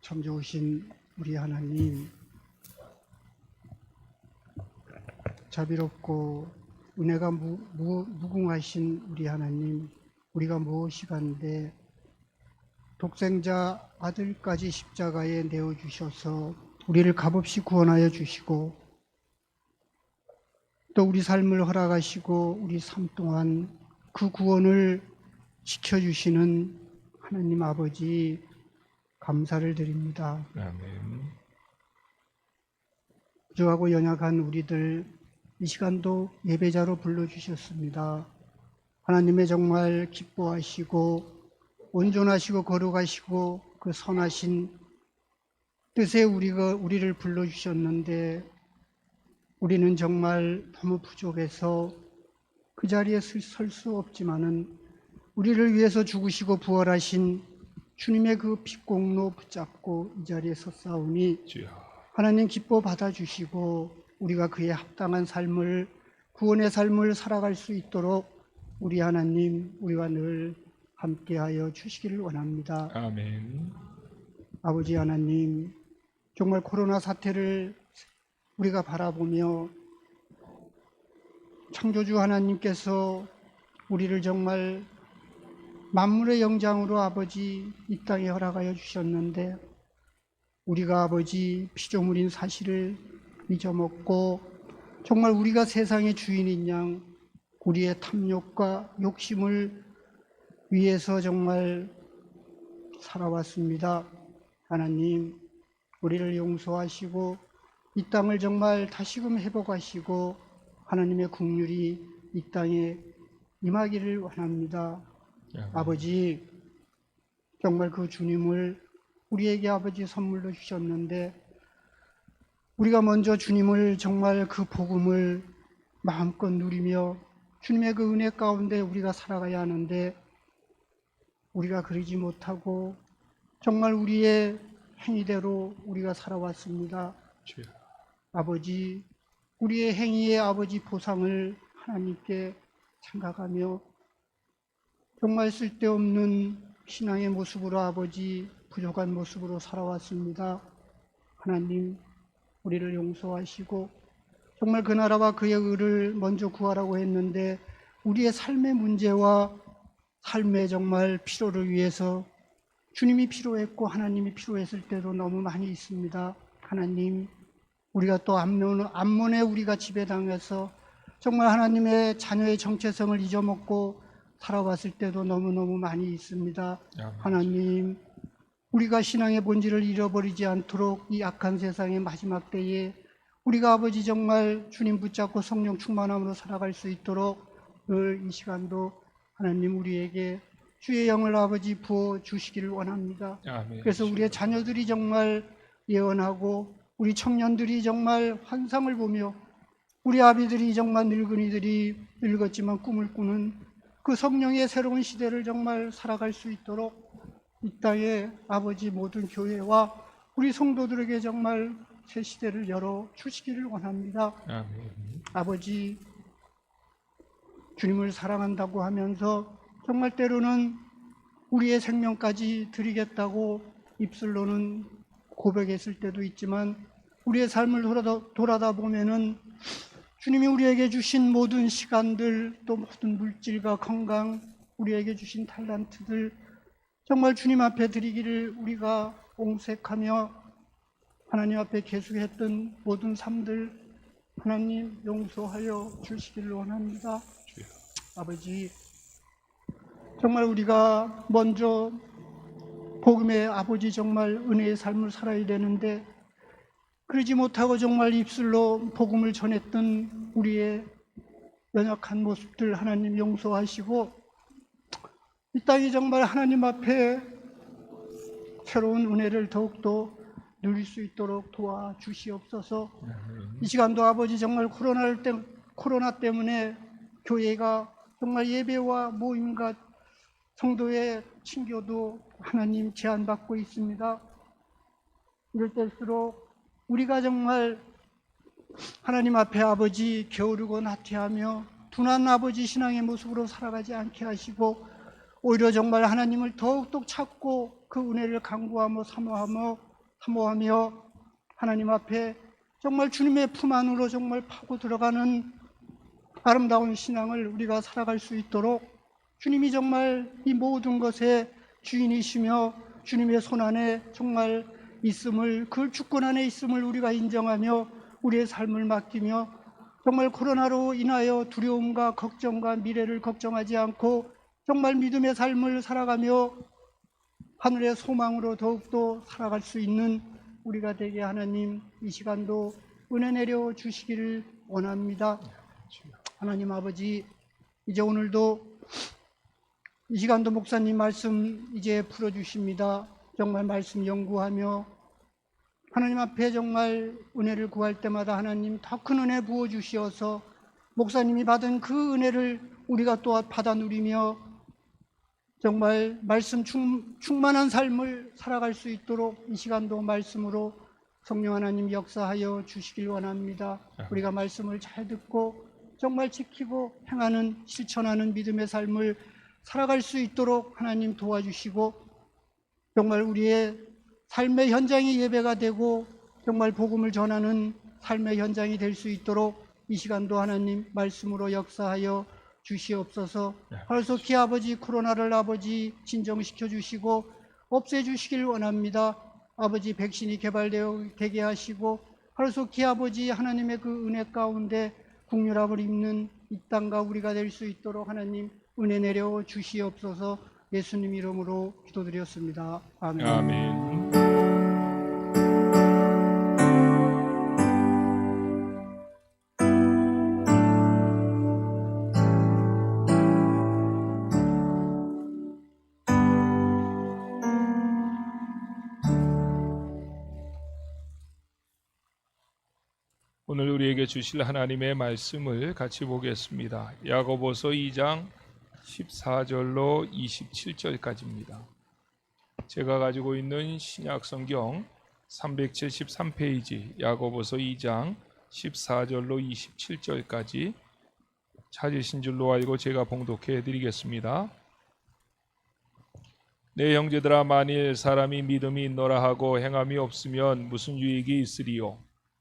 참 좋으신 우리 하나님, 자비롭고 은혜가 무궁하신 우리 하나님, 우리가 무엇이 간데 독생자 아들까지 십자가에 내어주셔서 우리를 값없이 구원하여 주시고 또 우리 삶을 허락하시고 우리 삶 동안 그 구원을 지켜주시는 하나님 아버지 감사를 드립니다. 아멘. 부족하고 연약한 우리들 이 시간도 예배자로 불러주셨습니다. 하나님의 정말 기뻐하시고 온전하시고 거룩하시고 그 선하신 뜻에 우리를 불러주셨는데 우리는 정말 너무 부족해서 그 자리에 설 수 없지만은 우리를 위해서 죽으시고 부활하신 주님의 그 빛공로 붙잡고 이 자리에 섰사오니 주여. 하나님 기뻐 받아주시고 우리가 그에 합당한 삶을, 구원의 삶을 살아갈 수 있도록 우리 하나님, 우리와 늘 함께하여 주시기를 원합니다. 아멘. 아버지 하나님, 정말 코로나 사태를 우리가 바라보며 창조주 하나님께서 우리를 정말 만물의 영장으로 아버지 이 땅에 허락하여 주셨는데 우리가 아버지 피조물인 사실을 잊어먹고 정말 우리가 세상의 주인인 양 우리의 탐욕과 욕심을 위해서 정말 살아왔습니다. 하나님, 우리를 용서하시고 이 땅을 정말 다시금 회복하시고 하나님의 긍휼이 이 땅에 임하기를 원합니다. 아버지, 정말 그 주님을 우리에게 아버지 선물로 주셨는데 우리가 먼저 주님을 정말 그 복음을 마음껏 누리며 주님의 그 은혜 가운데 우리가 살아가야 하는데 우리가 그러지 못하고 정말 우리의 행위대로 우리가 살아왔습니다. 주여. 아버지, 우리의 행위의 아버지 보상을 하나님께 생각하며 정말 쓸데없는 신앙의 모습으로 아버지 부족한 모습으로 살아왔습니다. 하나님, 우리를 용서하시고 정말 그 나라와 그의 의를 먼저 구하라고 했는데 우리의 삶의 문제와 삶의 정말 필요를 위해서 주님이 필요했고 하나님이 필요했을 때도 너무 많이 있습니다. 하나님, 우리가 또 암몬에 우리가 지배당해서 정말 하나님의 자녀의 정체성을 잊어먹고 살아왔을 때도 너무너무 많이 있습니다. 하나님, 우리가 신앙의 본질을 잃어버리지 않도록 이 악한 세상의 마지막 때에 우리가 아버지 정말 주님 붙잡고 성령 충만함으로 살아갈 수 있도록 늘 이 시간도 하나님 우리에게 주의 영을 아버지 부어 주시기를 원합니다. 그래서 우리의 자녀들이 정말 예언하고 우리 청년들이 정말 환상을 보며 우리 아비들이 정말 늙은이들이 늙었지만 꿈을 꾸는 그 성령의 새로운 시대를 정말 살아갈 수 있도록 이 땅에 아버지 모든 교회와 우리 성도들에게 정말 새 시대를 열어 주시기를 원합니다. 아버지, 주님을 사랑한다고 하면서 정말 때로는 우리의 생명까지 드리겠다고 입술로는 고백했을 때도 있지만 우리의 삶을 돌아다 보면은 주님이 우리에게 주신 모든 시간들 또 모든 물질과 건강 우리에게 주신 탤런트들 정말 주님 앞에 드리기를 우리가 옹색하며 하나님 앞에 계속했던 모든 삶들 하나님 용서하여 주시기를 원합니다. 아버지, 정말 우리가 먼저 복음의 아버지 정말 은혜의 삶을 살아야 되는데 그러지 못하고 정말 입술로 복음을 전했던 우리의 연약한 모습들 하나님 용서하시고 이 땅이 정말 하나님 앞에 새로운 은혜를 더욱더 누릴 수 있도록 도와주시옵소서. 이 시간도 아버지 정말 코로나 때문에 교회가 정말 예배와 모임과 성도의 친교도 하나님 제한받고 있습니다. 이럴 때일수록 우리가 정말 하나님 앞에 아버지 게으르고 나태하며 둔한 아버지 신앙의 모습으로 살아가지 않게 하시고 오히려 정말 하나님을 더욱더 찾고 그 은혜를 간구하며 사모하며 사모하며 하나님 앞에 정말 주님의 품 안으로 정말 파고 들어가는 아름다운 신앙을 우리가 살아갈 수 있도록 주님이 정말 이 모든 것의 주인이시며 주님의 손 안에 정말 있음을, 그 주권 안에 있음을 우리가 인정하며 우리의 삶을 맡기며 정말 코로나로 인하여 두려움과 걱정과 미래를 걱정하지 않고 정말 믿음의 삶을 살아가며 하늘의 소망으로 더욱더 살아갈 수 있는 우리가 되게 하나님 이 시간도 은혜 내려 주시기를 원합니다. 하나님 아버지, 이제 오늘도 이 시간도 목사님 말씀 이제 풀어주십니다. 정말 말씀 연구하며 하나님 앞에 정말 은혜를 구할 때마다 하나님 더 큰 은혜 부어주시어서 목사님이 받은 그 은혜를 우리가 또 받아 누리며 정말 말씀 충만한 삶을 살아갈 수 있도록 이 시간도 말씀으로 성령 하나님 역사하여 주시길 원합니다. 우리가 말씀을 잘 듣고 정말 지키고 행하는, 실천하는 믿음의 삶을 살아갈 수 있도록 하나님 도와주시고 정말 우리의 삶의 현장이 예배가 되고 정말 복음을 전하는 삶의 현장이 될 수 있도록 이 시간도 하나님 말씀으로 역사하여 주시옵소서. 하루속히 아버지 코로나를 아버지 진정시켜 주시고 없애 주시길 원합니다. 아버지 백신이 개발되게 하시고 하루속히 아버지 하나님의 그 은혜 가운데 국률함을 입는 이 땅과 우리가 될 수 있도록 하나님 은혜 내려 주시옵소서. 예수님 이름으로 기도드렸습니다. 아멘. 아멘. 오늘 우리에게 주실 하나님의 말씀을 같이 보겠습니다. 야고보서 2장 14절로 27절까지입니다. 제가 가지고 있는 신약성경 373페이지 야고보서 2장 14절로 27절까지 찾으신 줄로 알고 제가 봉독해 드리겠습니다. 내 형제들아, 만일 사람이 믿음이 있노라 하고 행함이 없으면 무슨 유익이 있으리요?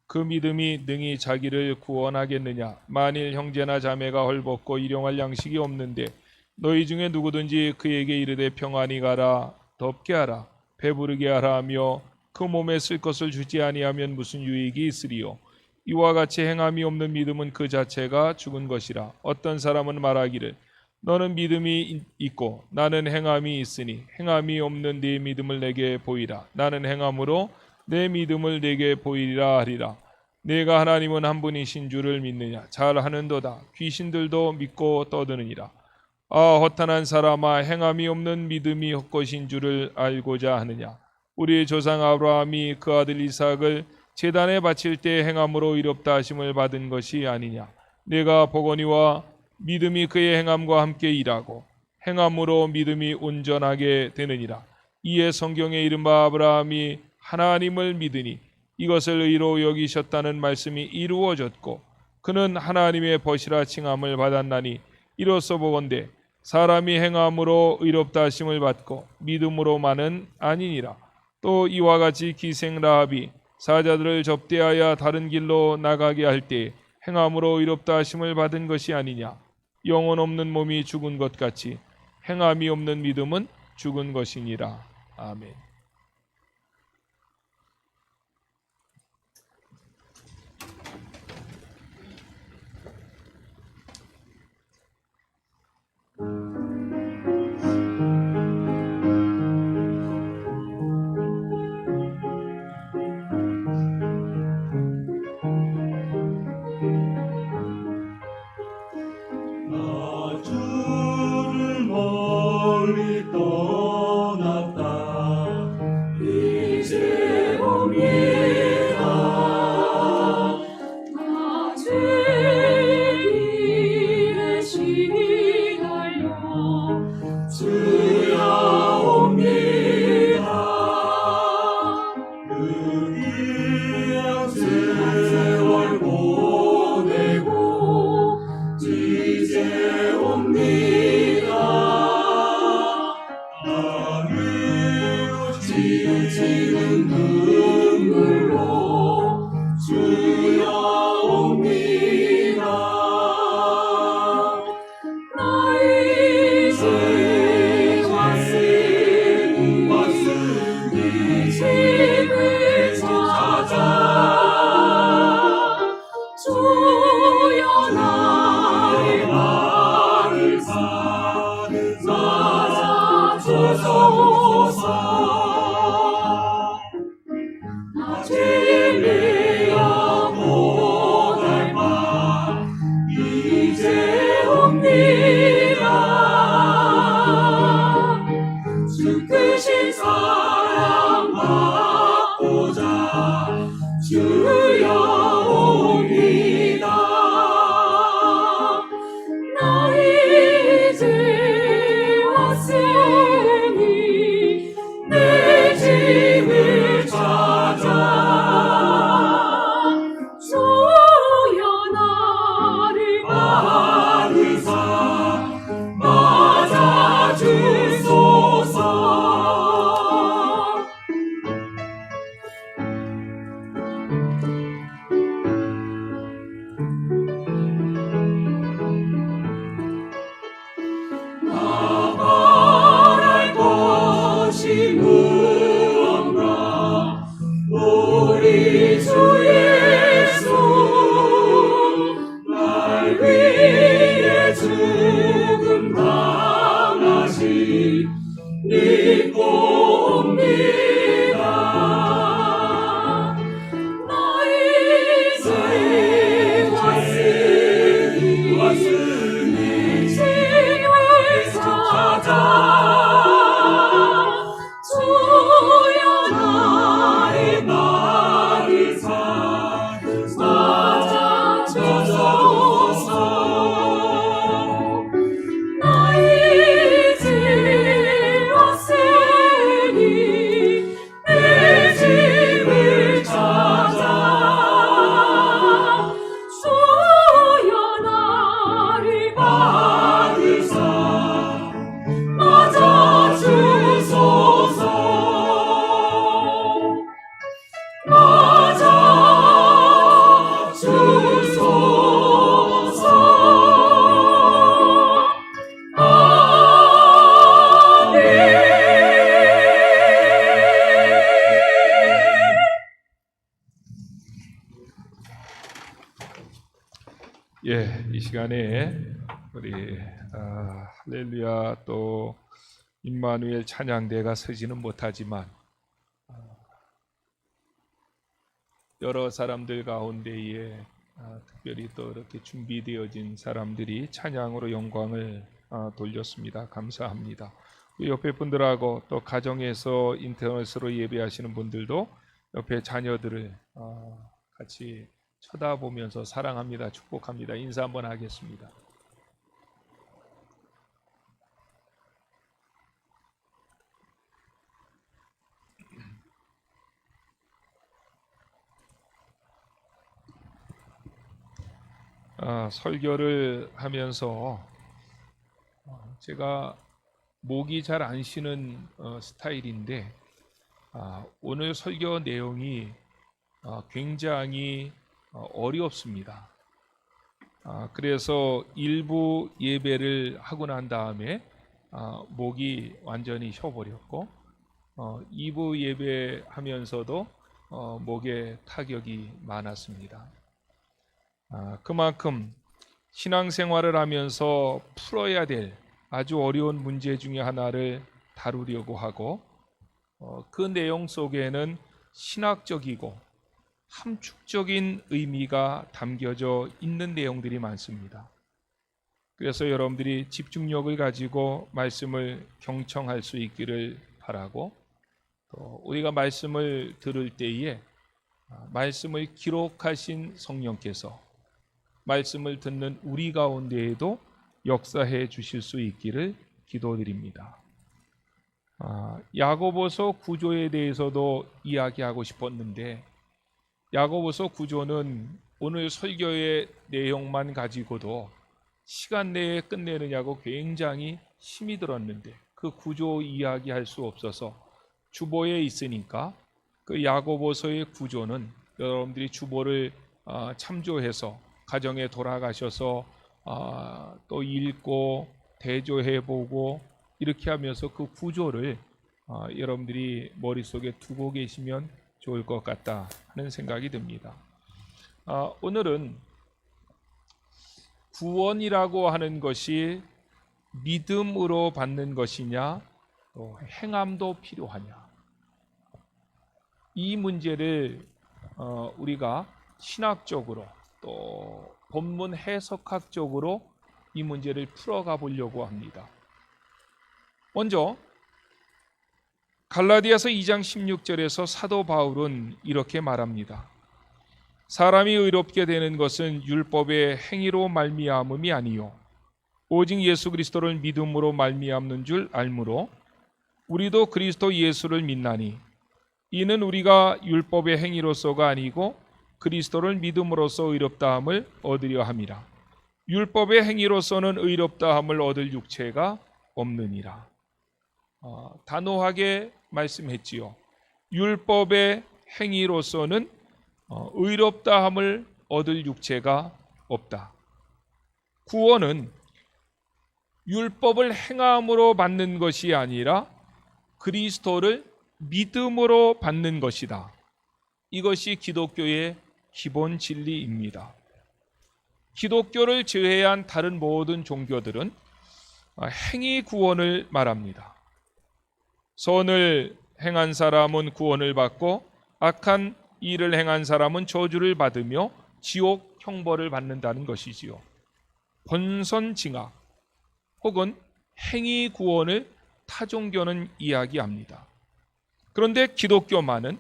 그 믿음이 능히 자기를 구원하겠느냐? 만일 형제나 자매가 헐벗고 일용할 양식이 없는데 너희 중에 누구든지 그에게 이르되 평안히 가라, 덥게 하라, 배부르게 하라 하며 그 몸에 쓸 것을 주지 아니하면 무슨 유익이 있으리요? 이와 같이 행함이 없는 믿음은 그 자체가 죽은 것이라. 어떤 사람은 말하기를 너는 믿음이 있고 나는 행함이 있으니 행함이 없는 네 믿음을 내게 보이라. 나는 행함으로 내 믿음을 내게 보이리라 하리라. 내가 하나님은 한 분이신 줄을 믿느냐? 잘하는도다. 귀신들도 믿고 떠드느니라. 아, 허탄한 사람아, 행함이 없는 믿음이 헛것인 줄을 알고자 하느냐? 우리 조상 아브라함이 그 아들 이삭을 제단에 바칠 때 행함으로 의롭다 하심을 받은 것이 아니냐? 내가 보거니와 믿음이 그의 행함과 함께 일하고 행함으로 믿음이 온전하게 되느니라. 이에 성경에 이른바 아브라함이 하나님을 믿으니 이것을 의로 여기셨다는 말씀이 이루어졌고 그는 하나님의 벗이라 칭함을 받았나니 이로써 보건대 사람이 행함으로 의롭다 하심을 받고 믿음으로만은 아니니라. 또 이와 같이 기생 라합이 사자들을 접대하여 다른 길로 나가게 할 때 행함으로 의롭다 하심을 받은 것이 아니냐? 영혼 없는 몸이 죽은 것 같이 행함이 없는 믿음은 죽은 것이니라. 아멘. 지는 주여 옵니다. 나 이제 왔으니 내 집을 찾아 주여 나를 받으사 맞아 주소서. 나 바랄 것이 무언가 우리 주 예수 날 위해 죽음 당하시 믿고 옵니다. 나 이제 왔으니 집을 찾아 주여 나를 받으사 맞아 주소서. 나 이제 왔으니 내 집을 찾아 주여 나를 받으사 맞아 주소서. 맞아 주소서. 예, 이 시간에 우리 할렐루야 또 임마누엘 찬양대가 서지는 못하지만 여러 사람들 가운데에 특별히 또 이렇게 준비되어진 사람들이 찬양으로 영광을 돌렸습니다. 감사합니다. 우리 옆에 분들하고 또 가정에서 인터넷으로 예배하시는 분들도 옆에 자녀들을 같이 쳐다보면서 사랑합니다, 축복합니다. 인사 한번 하겠습니다. 설교를 하면서 제가 목이 잘 안 쉬는 스타일인데 오늘 설교 내용이 굉장히 어렵습니다. 그래서 일부 예배를 하고 난 다음에 목이 완전히 쉬어버렸고 2부 예배하면서도 목에 타격이 많았습니다. 그만큼 신앙생활을 하면서 풀어야 될 아주 어려운 문제 중에 하나를 다루려고 하고 그 내용 속에는 신학적이고 함축적인 의미가 담겨져 있는 내용들이 많습니다. 그래서 여러분들이 집중력을 가지고 말씀을 경청할 수 있기를 바라고 또 우리가 말씀을 들을 때에 말씀을 기록하신 성령께서 말씀을 듣는 우리 가운데에도 역사해 주실 수 있기를 기도드립니다. 야고보서 구조에 대해서도 이야기하고 싶었는데 야고보서 구조는 오늘 설교의 내용만 가지고도 시간 내에 끝내느냐고 굉장히 힘이 들었는데 그 구조 이야기할 수 없어서 주보에 있으니까 그 야고보서의 구조는 여러분들이 주보를 참조해서 가정에 돌아가셔서 또 읽고 대조해보고 이렇게 하면서 그 구조를 여러분들이 머릿속에 두고 계시면 좋을 것 같다 하는 생각이 듭니다. 오늘은 구원이라고 하는 것이 믿음으로 받는 것이냐 또 행함도 필요하냐 이 문제를 우리가 신학적으로 또 본문 해석학적으로 이 문제를 풀어가 보려고 합니다. 먼저 갈라디아서 2장 16절에서 사도 바울은 이렇게 말합니다. 사람이 의롭게 되는 것은 율법의 행위로 말미암음이 아니요 오직 예수 그리스도를 믿음으로 말미암는 줄 알므로 우리도 그리스도 예수를 믿나니 이는 우리가 율법의 행위로서가 아니고 그리스도를 믿음으로써 의롭다함을 얻으려 함이라. 율법의 행위로서는 의롭다함을 얻을 육체가 없느니라. 단호하게 말씀했지요. 율법의 행위로서는 의롭다함을 얻을 육체가 없다. 구원은 율법을 행함으로 받는 것이 아니라 그리스도를 믿음으로 받는 것이다. 이것이 기독교의 기본 진리입니다. 기독교를 제외한 다른 모든 종교들은 행위 구원을 말합니다. 선을 행한 사람은 구원을 받고 악한 일을 행한 사람은 저주를 받으며 지옥 형벌을 받는다는 것이지요. 본선징악 혹은 행위 구원을 타종교는 이야기합니다. 그런데 기독교만은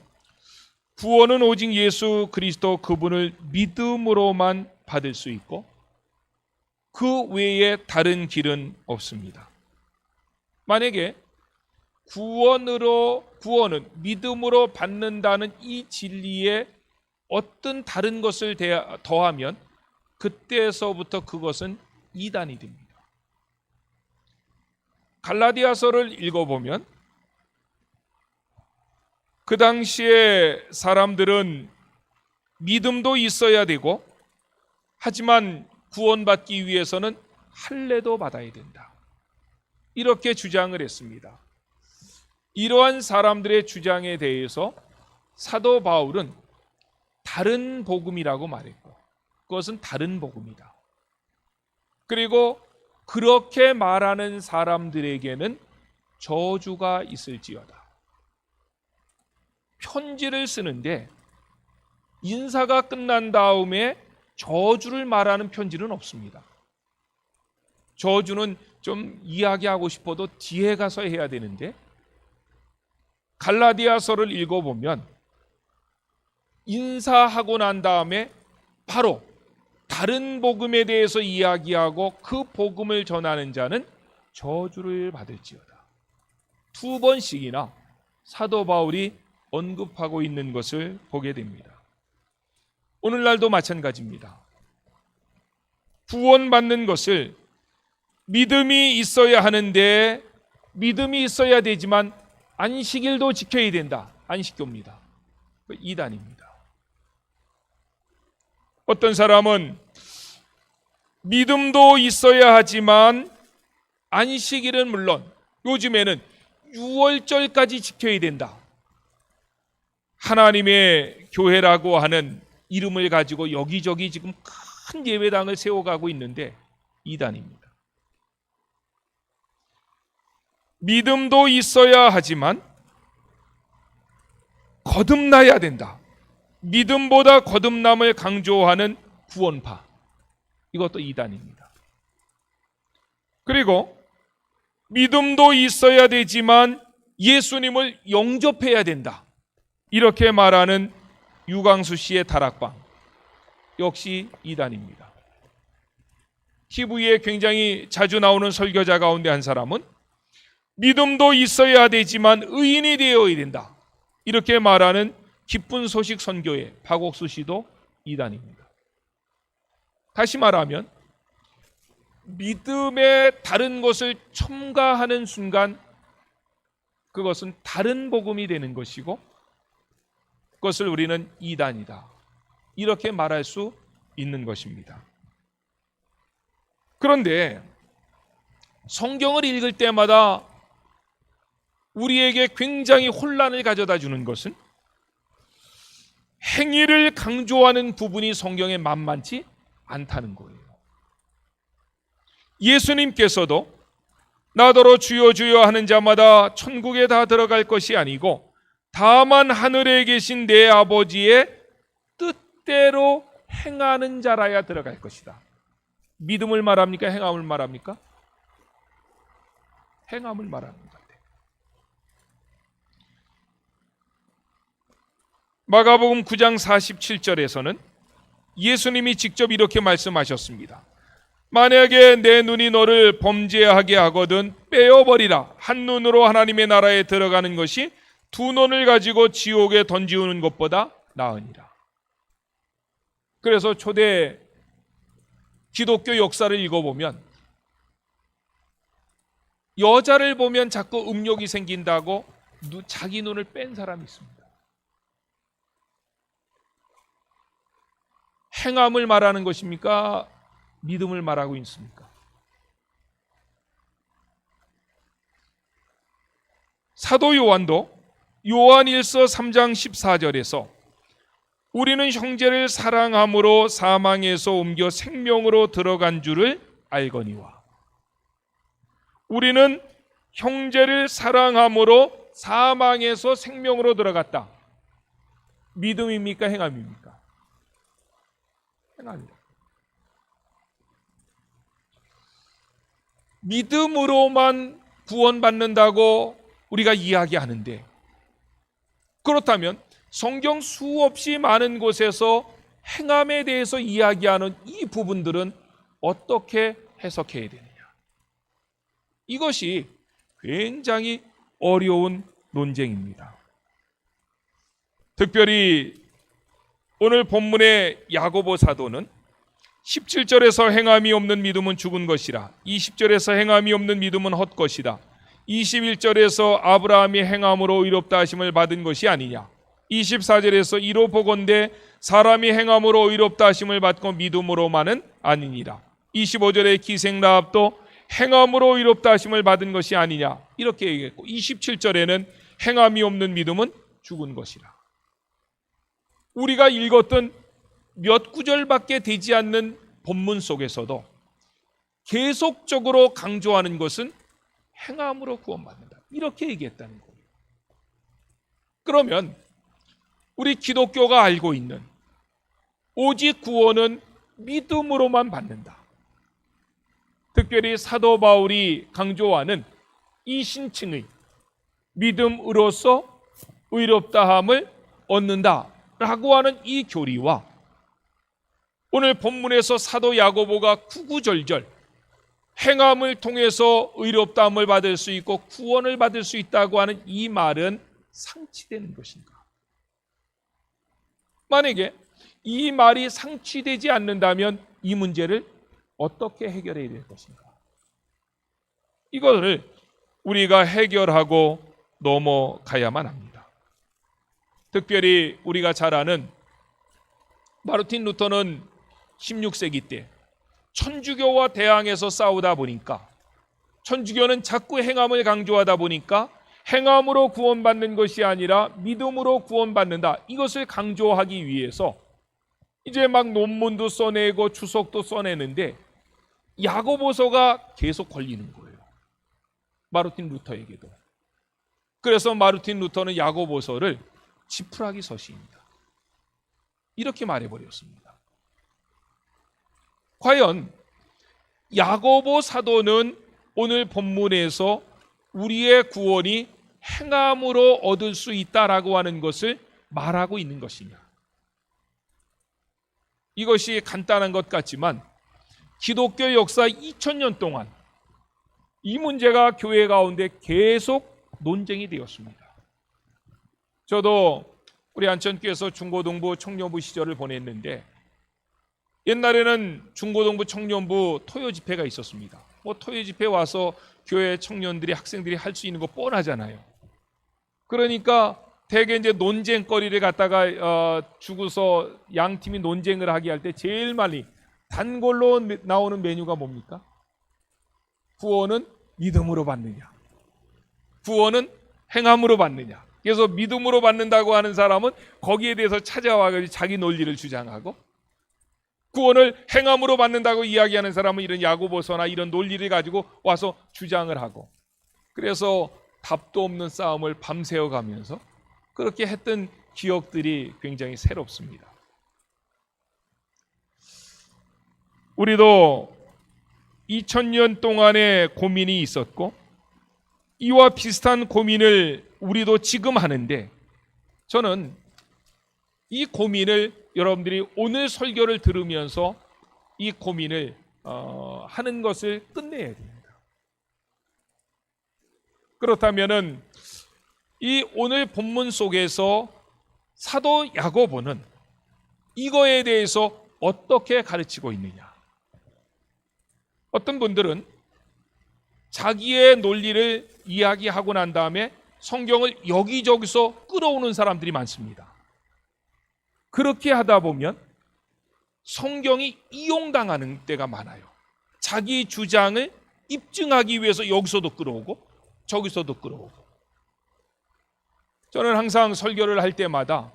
구원은 오직 예수 그리스도 그분을 믿음으로만 받을 수 있고 그 외에 다른 길은 없습니다. 만약에 구원은 믿음으로 받는다는 이 진리에 어떤 다른 것을 더하면 그때서부터 그것은 이단이 됩니다. 갈라디아서를 읽어보면 그 당시에 사람들은 믿음도 있어야 되고 하지만 구원받기 위해서는 할례도 받아야 된다. 이렇게 주장을 했습니다. 이러한 사람들의 주장에 대해서 사도 바울은 다른 복음이라고 말했고 그것은 다른 복음이다. 그리고 그렇게 말하는 사람들에게는 저주가 있을지어다. 편지를 쓰는데 인사가 끝난 다음에 저주를 말하는 편지는 없습니다. 저주는 좀 이야기하고 싶어도 뒤에 가서 해야 되는데 갈라디아서를 읽어보면 인사하고 난 다음에 바로 다른 복음에 대해서 이야기하고 그 복음을 전하는 자는 저주를 받을지어다. 2번씩이나 사도 바울이 언급하고 있는 것을 보게 됩니다. 오늘날도 마찬가지입니다. 구원받는 것을 믿음이 있어야 하는데 믿음이 있어야 되지만 안식일도 지켜야 된다. 안식교입니다. 이단입니다. 어떤 사람은 믿음도 있어야 하지만 안식일은 물론 요즘에는 6월절까지 지켜야 된다. 하나님의 교회라고 하는 이름을 가지고 여기저기 지금 큰 예배당을 세워가고 있는데 이단입니다. 믿음도 있어야 하지만 거듭나야 된다. 믿음보다 거듭남을 강조하는 구원파. 이것도 이단입니다. 그리고 믿음도 있어야 되지만 예수님을 영접해야 된다. 이렇게 말하는 유광수 씨의 다락방. 역시 이단입니다. TV에 굉장히 자주 나오는 설교자 가운데 한 사람은 믿음도 있어야 되지만 의인이 되어야 된다. 이렇게 말하는 기쁜 소식 선교회 박옥수 씨도 이단입니다. 다시 말하면 믿음의 다른 것을 첨가하는 순간 그것은 다른 복음이 되는 것이고 그것을 우리는 이단이다. 이렇게 말할 수 있는 것입니다. 그런데 성경을 읽을 때마다 우리에게 굉장히 혼란을 가져다 주는 것은 행위를 강조하는 부분이 성경에 만만치 않다는 거예요. 예수님께서도 나더러 주여 주여 하는 자마다 천국에 다 들어갈 것이 아니고 다만 하늘에 계신 내 아버지의 뜻대로 행하는 자라야 들어갈 것이다. 믿음을 말합니까? 행함을 말합니까? 행함을 말합니다. 마가복음 9장 47절에서는 예수님이 직접 이렇게 말씀하셨습니다. 만약에 내 눈이 너를 범죄하게 하거든 빼어버리라. 한 눈으로 하나님의 나라에 들어가는 것이 두 눈을 가지고 지옥에 던지우는 것보다 나으니라. 그래서 초대 기독교 역사를 읽어보면 여자를 보면 자꾸 음욕이 생긴다고 자기 눈을 뺀 사람이 있습니다. 행함을 말하는 것입니까? 믿음을 말하고 있습니까? 사도 요한도 요한일서 3장 14절에서 우리는 형제를 사랑함으로 사망에서 옮겨 생명으로 들어간 줄을 알거니와, 우리는 형제를 사랑함으로 사망에서 생명으로 들어갔다. 믿음입니까? 행함입니까? 행함이다. 믿음으로만 구원받는다고 우리가 이야기하는데, 그렇다면 성경 수없이 많은 곳에서 행함에 대해서 이야기하는 이 부분들은 어떻게 해석해야 되느냐? 이것이 굉장히 어려운 논쟁입니다. 특별히 오늘 본문의 야고보 사도는 17절에서 행함이 없는 믿음은 죽은 것이라, 20절에서 행함이 없는 믿음은 헛것이다, 21절에서 아브라함이 행함으로 의롭다 하심을 받은 것이 아니냐, 24절에서 이로 보건대 사람이 행함으로 의롭다 하심을 받고 믿음으로만은 아니니라, 25절에 기생 라합도 행함으로 의롭다 하심을 받은 것이 아니냐 이렇게 얘기했고, 27절에는 행함이 없는 믿음은 죽은 것이라. 우리가 읽었던 몇 구절밖에 되지 않는 본문 속에서도 계속적으로 강조하는 것은 행함으로 구원받는다 이렇게 얘기했다는 거예요. 그러면 우리 기독교가 알고 있는 오직 구원은 믿음으로만 받는다, 특별히 사도 바울이 강조하는 이 신칭의 믿음으로써 의롭다함을 얻는다라고 하는 이 교리와 오늘 본문에서 사도 야고보가 구구절절 행함을 통해서 의롭다함을 받을 수 있고 구원을 받을 수 있다고 하는 이 말은 상치되는 것인가? 만약에 이 말이 상치되지 않는다면 이 문제를 어떻게 해결해야 될 것인가? 이거를 우리가 해결하고 넘어가야만 합니다. 특별히 우리가 잘 아는 마르틴 루터는 16세기 때 천주교와 대항해서 싸우다 보니까, 천주교는 자꾸 행함을 강조하다 보니까 행함으로 구원받는 것이 아니라 믿음으로 구원받는다, 이것을 강조하기 위해서 이제 막 논문도 써내고 주석도 써내는데 야고보서가 계속 걸리는 거예요, 마르틴 루터에게도. 그래서 마르틴 루터는 야고보서를 지푸라기 서시입니다 이렇게 말해버렸습니다. 과연 야고보 사도는 오늘 본문에서 우리의 구원이 행함으로 얻을 수 있다라고 하는 것을 말하고 있는 것이냐? 이것이 간단한 것 같지만 기독교 역사 2000년 동안 이 문제가 교회 가운데 계속 논쟁이 되었습니다. 저도 우리 안천교에서 중고등부 청년부 시절을 보냈는데, 옛날에는 중고등부 청년부 토요 집회가 있었습니다. 토요 집회 와서 교회 청년들이 학생들이 할 수 있는 거 뻔하잖아요. 그러니까 대개 이제 논쟁거리를 갖다가 주고서 양 팀이 논쟁을 하게 할 때 제일 많이 단골로 나오는 메뉴가 뭡니까? 구원은 믿음으로 받느냐, 구원은 행함으로 받느냐. 그래서 믿음으로 받는다고 하는 사람은 거기에 대해서 찾아와서 자기 논리를 주장하고, 구원을 행함으로 받는다고 이야기하는 사람은 이런 야고보서나 이런 논리를 가지고 와서 주장을 하고, 그래서 답도 없는 싸움을 밤새워 가면서 그렇게 했던 기억들이 굉장히 새롭습니다. 우리도 2000년 동안의 고민이 있었고 이와 비슷한 고민을 우리도 지금 하는데, 저는 이 고민을 여러분들이 오늘 설교를 들으면서 이 고민을 하는 것을 끝내야 됩니다. 그렇다면은 이 오늘 본문 속에서 사도 야고보는 이거에 대해서 어떻게 가르치고 있느냐? 어떤 분들은 자기의 논리를 이야기하고 난 다음에 성경을 여기저기서 끌어오는 사람들이 많습니다. 그렇게 하다 보면 성경이 이용당하는 때가 많아요. 자기 주장을 입증하기 위해서 여기서도 끌어오고 저기서도 끌어오고. 저는 항상 설교를 할 때마다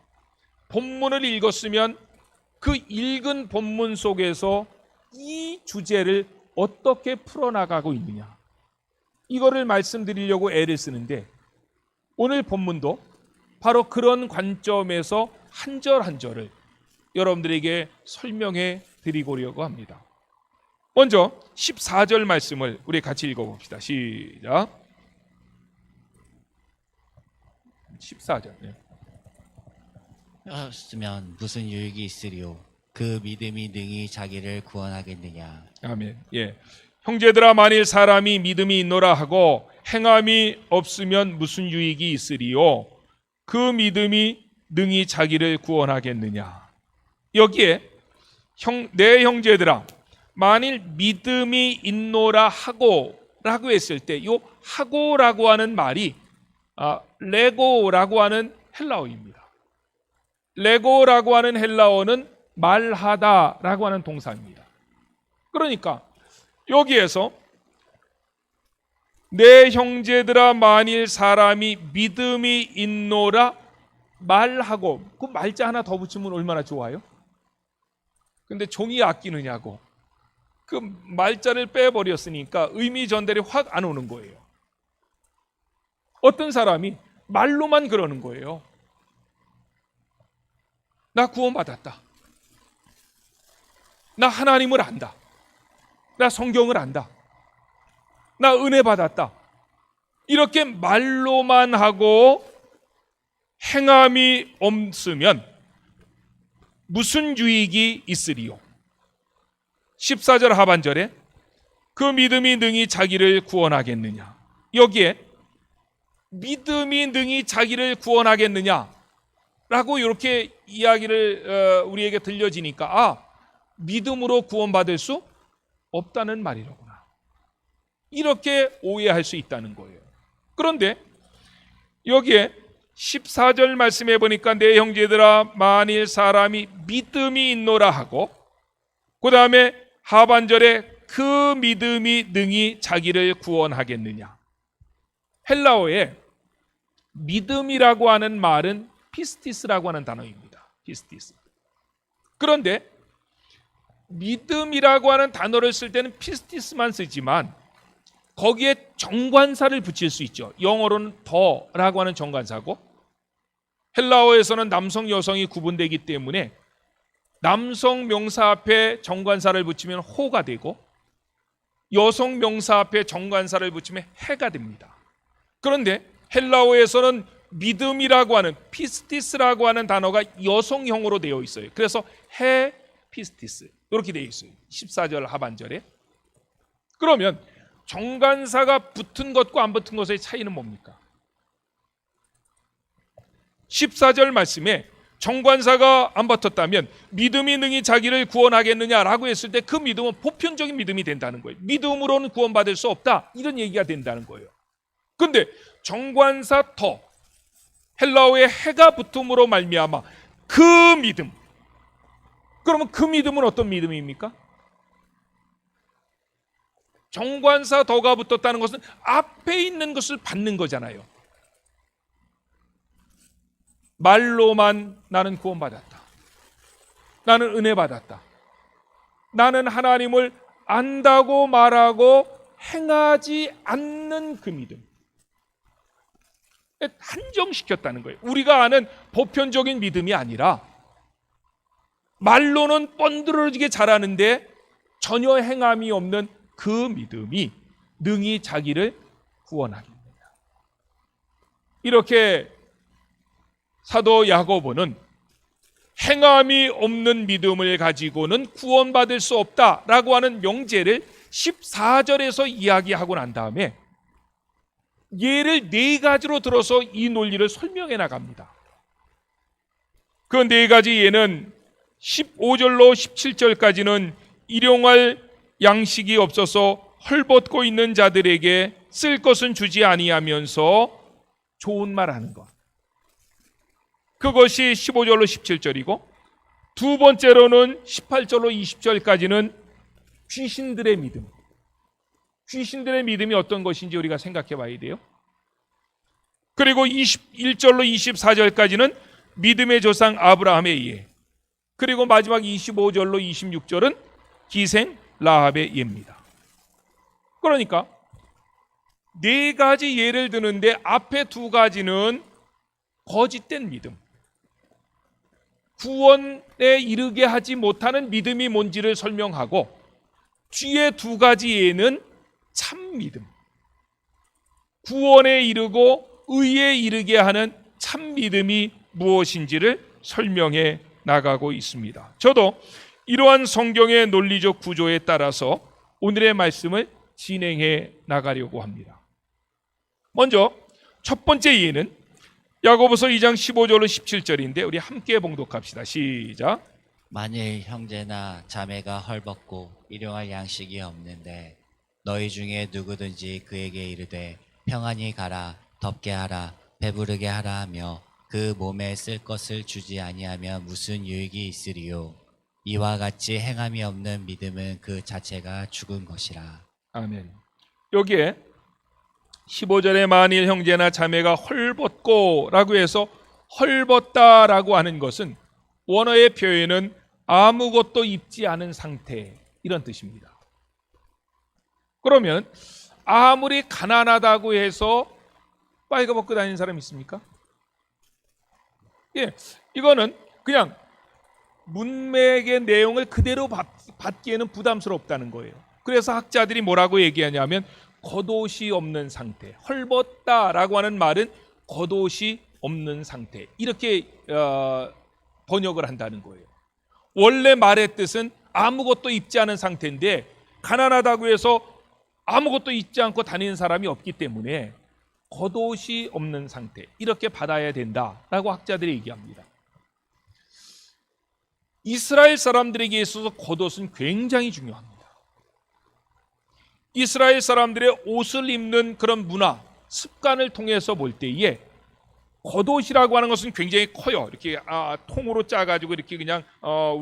본문을 읽었으면 그 읽은 본문 속에서 이 주제를 어떻게 풀어나가고 있느냐, 이거를 말씀드리려고 애를 쓰는데 오늘 본문도 바로 그런 관점에서 한 절 한 절을 여러분들에게 설명해 드리려고 합니다. 먼저 14절 말씀을 우리 같이 읽어봅시다. 시작. 14절. 였으면 무슨 유익이 있으리요? 그 믿음이 능히 자기를 구원하겠느냐? 아멘. 예. 형제들아, 만일 사람이 믿음이 있노라 하고 행함이 없으면 무슨 유익이 있으리요? 그 믿음이 능히 자기를 구원하겠느냐? 여기에 내 형제들아, 만일 믿음이 있노라 하고 라고 했을 때 이 하고라고 하는 말이 레고라고 하는 헬라어입니다. 레고라고 하는 헬라어는 말하다라고 하는 동사입니다. 그러니까 여기에서 내 형제들아, 만일 사람이 믿음이 있노라 말하고, 그 말자 하나 더 붙이면 얼마나 좋아요? 근데 종이 아끼느냐고 그 말자를 빼버렸으니까 의미 전달이 확 안 오는 거예요. 어떤 사람이 말로만 그러는 거예요. 나 구원받았다. 나 하나님을 안다. 나 성경을 안다. 나 은혜 받았다. 이렇게 말로만 하고 행함이 없으면 무슨 유익이 있으리요? 14절 하반절에 그 믿음이 능히 자기를 구원하겠느냐? 여기에 믿음이 능히 자기를 구원하겠느냐? 라고 이렇게 이야기를 우리에게 들려지니까 믿음으로 구원받을 수 없다는 말이로구나. 이렇게 오해할 수 있다는 거예요. 그런데 여기에 14절 말씀해 보니까 내 형제들아, 만일 사람이 믿음이 있노라 하고, 그 다음에 하반절에 그 믿음이 능히 자기를 구원하겠느냐. 헬라어에 믿음이라고 하는 말은 피스티스라고 하는 단어입니다. 피스티스. 그런데 믿음이라고 하는 단어를 쓸 때는 피스티스만 쓰지만 거기에 정관사를 붙일 수 있죠. 영어로는 더라고 하는 정관사고, 헬라어에서는 남성 여성이 구분되기 때문에 남성 명사 앞에 정관사를 붙이면 호가 되고 여성 명사 앞에 정관사를 붙이면 해가 됩니다. 그런데 헬라어에서는 믿음이라고 하는 피스티스라고 하는 단어가 여성형으로 되어 있어요. 그래서 해 피스티스 이렇게 되어 있어요. 14절 하반절에. 그러면 정관사가 붙은 것과 안 붙은 것의 차이는 뭡니까? 14절 말씀에 정관사가 안 붙었다면 믿음이 능히 자기를 구원하겠느냐라고 했을 때 그 믿음은 보편적인 믿음이 된다는 거예요. 믿음으로는 구원받을 수 없다, 이런 얘기가 된다는 거예요. 그런데 정관사 더, 헬라어에 해가 붙음으로 말미암아 그 믿음, 그러면 그 믿음은 어떤 믿음입니까? 정관사 더가 붙었다는 것은 앞에 있는 것을 받는 거잖아요. 말로만 나는 구원받았다, 나는 은혜 받았다, 나는 하나님을 안다고 말하고 행하지 않는 그 믿음, 한정시켰다는 거예요. 우리가 아는 보편적인 믿음이 아니라 말로는 뻔들어지게 잘하는데 전혀 행함이 없는 그 믿음이 능히 자기를 구원하겠느냐. 이렇게 사도 야고보는 행함이 없는 믿음을 가지고는 구원받을 수 없다라고 하는 명제를 14절에서 이야기하고 난 다음에 예를 네 가지로 들어서 이 논리를 설명해 나갑니다. 그 네 가지 예는 15절로 17절까지는 일용할 양식이 없어서 헐벗고 있는 자들에게 쓸 것은 주지 아니하면서 좋은 말 하는 것, 그것이 15절로 17절이고, 두 번째로는 18절로 20절까지는 귀신들의 믿음. 귀신들의 믿음이 어떤 것인지 우리가 생각해 봐야 돼요. 그리고 21절로 24절까지는 믿음의 조상 아브라함의 예. 그리고 마지막 25절로 26절은 기생 라합의 예입니다. 그러니까 네 가지 예를 드는데 앞에 두 가지는 거짓된 믿음, 구원에 이르게 하지 못하는 믿음이 뭔지를 설명하고, 뒤에 두 가지 예는 참 믿음, 구원에 이르고 의에 이르게 하는 참 믿음이 무엇인지를 설명해 나가고 있습니다. 저도 이러한 성경의 논리적 구조에 따라서 오늘의 말씀을 진행해 나가려고 합니다. 먼저 첫 번째 예는 야고보서 2장 15절로 17절인데 우리 함께 봉독합시다. 시작. 만일 형제나 자매가 헐벗고 일용할 양식이 없는데 너희 중에 누구든지 그에게 이르되 평안히 가라, 덥게 하라, 배부르게 하라 하며 그 몸에 쓸 것을 주지 아니하면 무슨 유익이 있으리요. 이와 같이 행함이 없는 믿음은 그 자체가 죽은 것이라. 아멘. 여기에 15절에 만일 형제나 자매가 헐벗고 라고 해서 헐벗다라고 하는 것은 원어의 표현은 아무것도 입지 않은 상태, 이런 뜻입니다. 그러면 아무리 가난하다고 해서 빨가벗고 다니는 사람 있습니까? 예, 이거는 그냥 문맥의 내용을 그대로 받기에는 부담스럽다는 거예요. 그래서 학자들이 뭐라고 얘기하냐면 겉옷이 없는 상태, 헐벗다라고 하는 말은 겉옷이 없는 상태, 이렇게 번역을 한다는 거예요. 원래 말의 뜻은 아무것도 입지 않은 상태인데 가난하다고 해서 아무것도 입지 않고 다니는 사람이 없기 때문에 겉옷이 없는 상태, 이렇게 받아야 된다라고 학자들이 얘기합니다. 이스라엘 사람들에게 있어서 겉옷은 굉장히 중요합니다. 이스라엘 사람들의 옷을 입는 그런 문화, 습관을 통해서 볼 때에 겉옷이라고 하는 것은 굉장히 커요. 이렇게 통으로 짜가지고 이렇게 그냥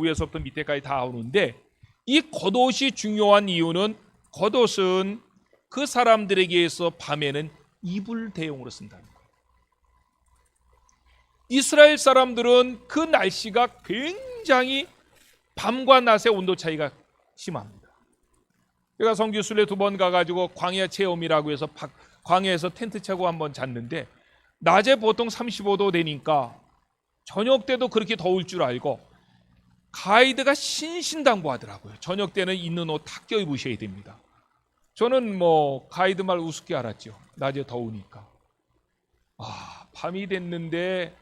위에서부터 밑에까지 다 오는데, 이 겉옷이 중요한 이유는 겉옷은 그 사람들에게 있어 밤에는 이불 대용으로 쓴다는 거예요. 이스라엘 사람들은 그 날씨가 굉장히 밤과 낮의 온도 차이가 심합니다. 제가 성지순례 2번 가가지고 광야 체험이라고 해서 광야에서 텐트 치고 한번 잤는데 낮에 보통 35도 되니까 저녁 때도 그렇게 더울 줄 알고 가이드가 신신당부하더라고요. 저녁 때는 있는 옷 다 껴입으셔야 됩니다. 저는 뭐 가이드 말 우습게 알았죠. 낮에 더우니까. 밤이 됐는데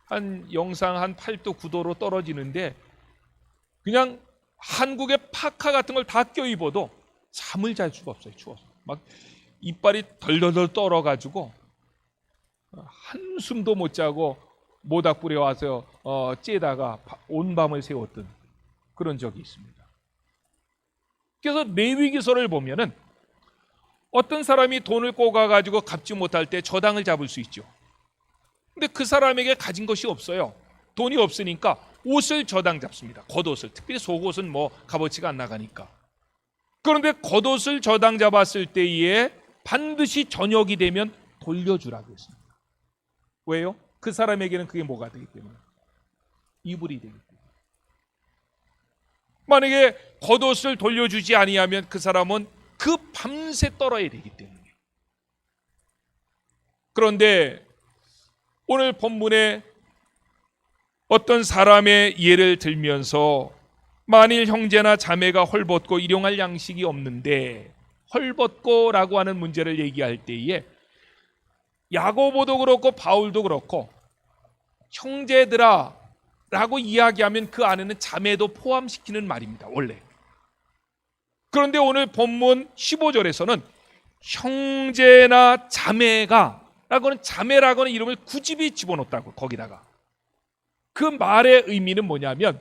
한 영상 한 8도 9도로 떨어지는데 그냥 한국의 파카 같은 걸 다 껴입어도 잠을 잘 수가 없어요. 추워서 막 이빨이 덜덜덜 떨어가지고 한숨도 못 자고 모닥불에 와서 쬐다가 온 밤을 새웠던 그런 적이 있습니다. 그래서 레위기서를 보면은 어떤 사람이 돈을 꼬가가지고 갚지 못할 때 저당을 잡을 수 있죠. 근데 그 사람에게 가진 것이 없어요. 돈이 없으니까 옷을 저당 잡습니다. 겉옷을. 특별히 속옷은 뭐 값어치가 안 나가니까. 그런데 겉옷을 저당 잡았을 때에 반드시 저녁이 되면 돌려주라고 했습니다. 왜요? 그 사람에게는 그게 뭐가 되기 때문에? 이불이 되기 때문에. 만약에 겉옷을 돌려주지 아니하면 그 사람은 그 밤새 떨어야 되기 때문에. 그런데 오늘 본문에 어떤 사람의 예를 들면서 만일 형제나 자매가 헐벗고 일용할 양식이 없는데, 헐벗고 라고 하는 문제를 얘기할 때에 야고보도 그렇고 바울도 그렇고 형제들아, 라고 이야기하면 그 안에는 자매도 포함시키는 말입니다, 원래. 그런데 오늘 본문 15절에서는 형제나 자매가 라고는 자매라고는 이름을 굳이 집어넣었다고. 거기다가 그 말의 의미는 뭐냐면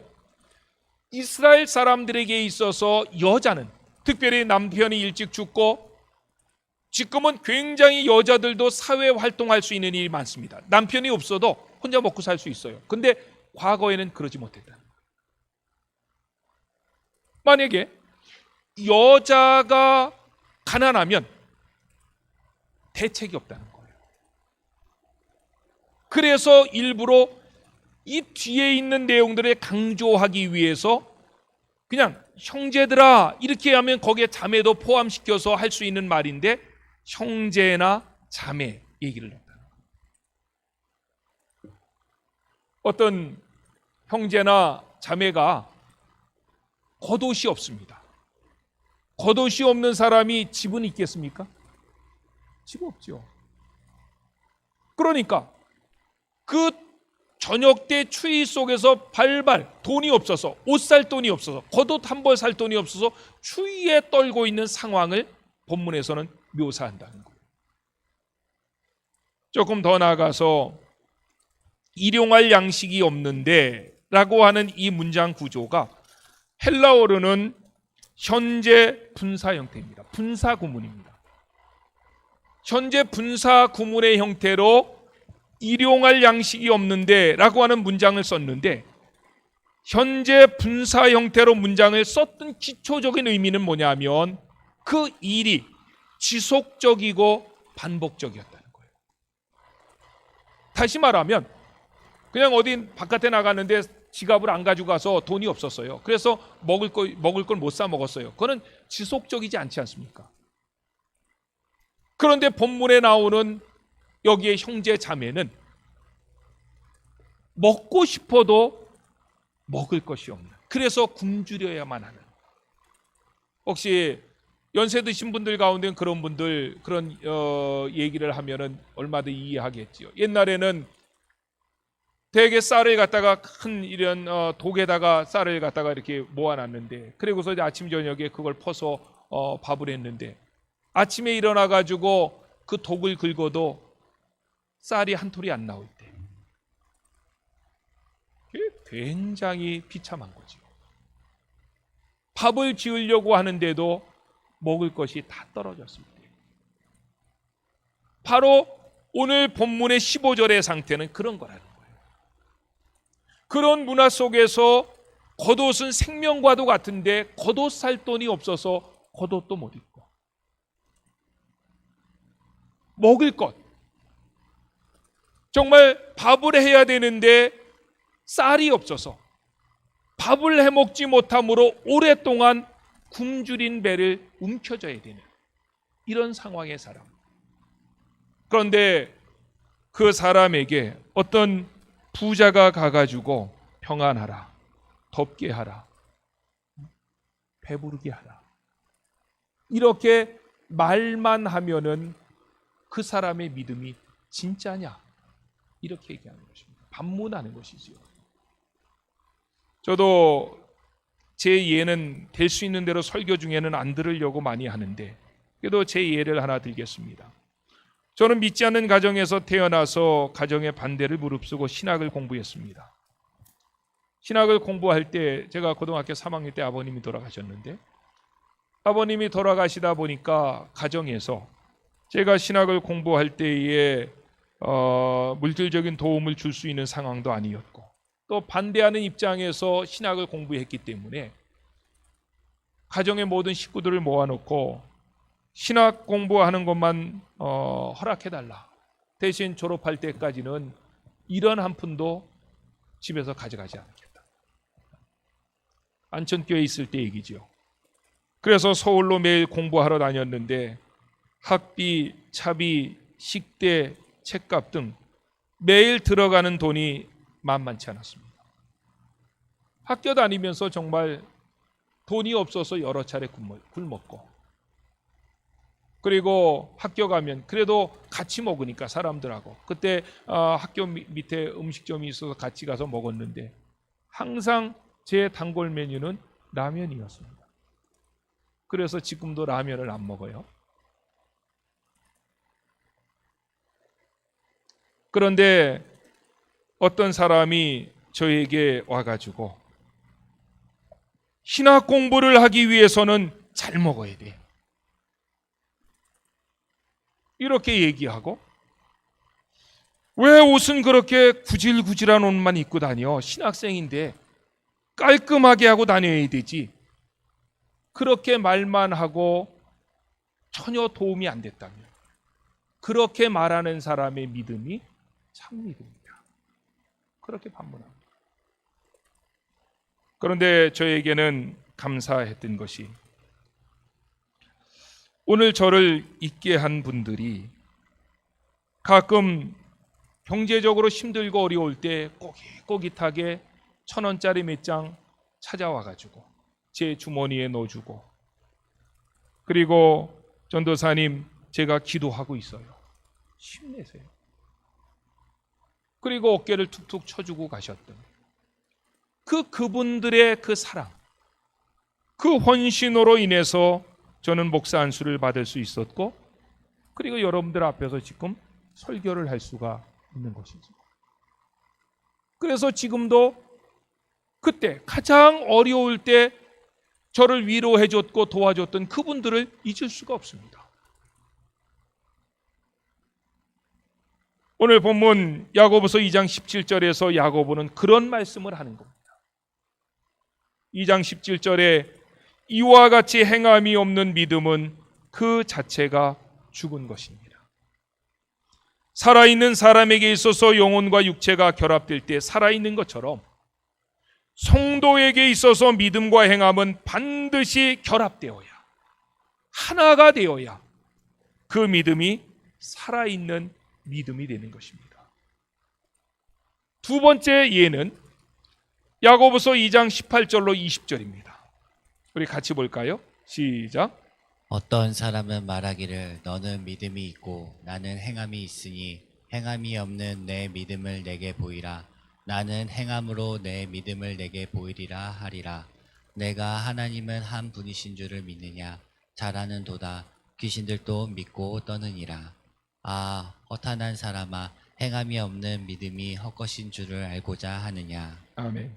이스라엘 사람들에게 있어서 여자는, 특별히 남편이 일찍 죽고 지금은 굉장히 여자들도 사회 활동할 수 있는 일이 많습니다. 남편이 없어도 혼자 먹고 살 수 있어요. 근데 과거에는 그러지 못했다. 만약에 여자가 가난하면 대책이 없다는 거예요. 그래서 일부러 이 뒤에 있는 내용들을 강조하기 위해서 그냥 형제들아 이렇게 하면 거기에 자매도 포함시켜서 할 수 있는 말인데 형제나 자매 얘기를 넣었다는 거예요. 어떤 형제나 자매가 겉옷이 없습니다. 겉옷이 없는 사람이 집은 있겠습니까? 집 없죠. 그러니까 그 저녁 때 추위 속에서 발발 돈이 없어서, 옷 살 돈이 없어서, 겉옷 한 벌 살 돈이 없어서 추위에 떨고 있는 상황을 본문에서는 묘사한다는 거예요. 조금 더 나아가서 일용할 양식이 없는데 라고 하는 이 문장 구조가 헬라어로는 현재 분사 형태입니다. 분사 구문입니다. 현재 분사 구문의 형태로 일용할 양식이 없는데 라고 하는 문장을 썼는데, 현재 분사 형태로 문장을 썼던 기초적인 의미는 뭐냐면 그 일이 지속적이고 반복적이었다는 거예요. 다시 말하면 그냥 어디 바깥에 나갔는데 지갑을 안 가지고 가서 돈이 없었어요. 그래서 먹을 걸 못 사 먹었어요. 그거는 지속적이지 않지 않습니까? 그런데 본문에 나오는 여기에 형제 자매는 먹고 싶어도 먹을 것이 없는, 그래서 굶주려야만 하는. 혹시 연세 드신 분들 가운데 그런 분들 그런 얘기를 하면은 얼마든지 이해하겠지요. 옛날에는 대개 쌀을 갖다가 큰 이런 독에다가 쌀을 갖다가 이렇게 모아놨는데, 그리고서 이제 아침 저녁에 그걸 퍼서 밥을 했는데, 아침에 일어나 가지고 그 독을 긁어도 쌀이 한 톨이 안 나올 때 굉장히 비참한 거죠. 밥을 지으려고 하는데도 먹을 것이 다 떨어졌을 때, 바로 오늘 본문의 15절의 상태는 그런 거라는 거예요. 그런 문화 속에서 겉옷은 생명과도 같은데 겉옷 살 돈이 없어서 겉옷도 못 입고, 먹을 것, 정말 밥을 해야 되는데 쌀이 없어서 밥을 해 먹지 못함으로 오랫동안 굶주린 배를 움켜줘야 되는 이런 상황의 사람. 그런데 그 사람에게 어떤 부자가 가가지고 평안하라, 덥게 하라, 배부르게 하라, 이렇게 말만 하면은 그 사람의 믿음이 진짜냐, 이렇게 얘기하는 것입니다. 반문하는 것이지요. 저도 제 예는 될 수 있는 대로 설교 중에는 안 들으려고 많이 하는데, 그래도 제 예를 하나 들겠습니다. 저는 믿지 않는 가정에서 태어나서 가정의 반대를 무릅쓰고 신학을 공부했습니다. 신학을 공부할 때 제가 고등학교 3학년 때 아버님이 돌아가셨는데, 아버님이 돌아가시다 보니까 가정에서 제가 신학을 공부할 때에 물질적인 도움을 줄 수 있는 상황도 아니었고, 또 반대하는 입장에서 신학을 공부했기 때문에 가정의 모든 식구들을 모아놓고 신학 공부하는 것만 허락해달라, 대신 졸업할 때까지는 이런 한 푼도 집에서 가져가지 않겠다. 안천교에 있을 때 얘기죠. 그래서 서울로 매일 공부하러 다녔는데 학비, 차비, 식대, 책값 등 매일 들어가는 돈이 만만치 않았습니다. 학교 다니면서 정말 돈이 없어서 여러 차례 굶었고, 그리고 학교 가면 그래도 같이 먹으니까 사람들하고, 그때 학교 밑에 음식점이 있어서 같이 가서 먹었는데 항상 제 단골 메뉴는 라면이었습니다. 그래서 지금도 라면을 안 먹어요. 그런데 어떤 사람이 저에게 와가지고 신학 공부를 하기 위해서는 잘 먹어야 돼, 이렇게 얘기하고, 왜 옷은 그렇게 구질구질한 옷만 입고 다녀? 신학생인데 깔끔하게 하고 다녀야 되지. 그렇게 말만 하고 전혀 도움이 안 됐다면, 그렇게 말하는 사람의 믿음이 참 믿음이다, 그렇게 반문합니다. 그런데 저에게는 감사했던 것이, 오늘 저를 있게 한 분들이 가끔 경제적으로 힘들고 어려울 때 꼬깃꼬깃하게 1,000원짜리 몇 장 찾아와가지고 제 주머니에 넣어주고, 그리고 전도사님 제가 기도하고 있어요, 힘내세요, 그리고 어깨를 툭툭 쳐주고 가셨던 그분들의 그 사랑, 그 헌신으로 인해서 저는 목사 안수를 받을 수 있었고, 그리고 여러분들 앞에서 지금 설교를 할 수가 있는 것이죠. 그래서 지금도 그때 가장 어려울 때 저를 위로해 줬고 도와줬던 그분들을 잊을 수가 없습니다. 오늘 본문 야고보서 2장 17절에서 야고보는 그런 말씀을 하는 겁니다. 2장 17절에 이와 같이 행함이 없는 믿음은 그 자체가 죽은 것입니다. 살아있는 사람에게 있어서 영혼과 육체가 결합될 때 살아있는 것처럼 성도에게 있어서 믿음과 행함은 반드시 결합되어야, 하나가 되어야 그 믿음이 살아있는 믿음이 되는 것입니다. 두 번째 예는 야고보서 2장 18절로 20절입니다. 우리 같이 볼까요? 시작. 어떤 사람은 말하기를 너는 믿음이 있고 나는 행함이 있으니 행함이 없는 내 믿음을 내게 보이라. 나는 행함으로 내 믿음을 내게 보이리라 하리라. 내가 하나님은 한 분이신 줄을 믿느냐? 잘하는 도다. 귀신들도 믿고 떠느니라. 아, 허탄한 사람아, 행함이 없는 믿음이 헛것인 줄을 알고자 하느냐? 아멘.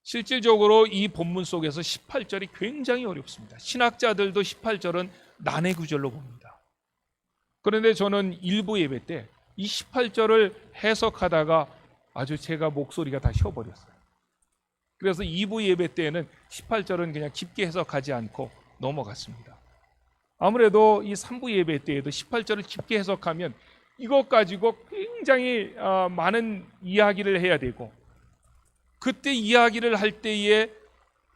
실질적으로 이 본문 속에서 18절이 굉장히 어렵습니다. 신학자들도 18절은 난해 구절로 봅니다. 그런데 저는 일부 예배 때 이 18절을 해석하다가 아주 제가 목소리가 다 쉬어버렸어요. 그래서 2부 예배 때는 18절은 그냥 깊게 해석하지 않고 넘어갔습니다. 아무래도 이 3부 예배 때에도 18절을 깊게 해석하면 이것 가지고 굉장히 많은 이야기를 해야 되고, 그때 이야기를 할 때에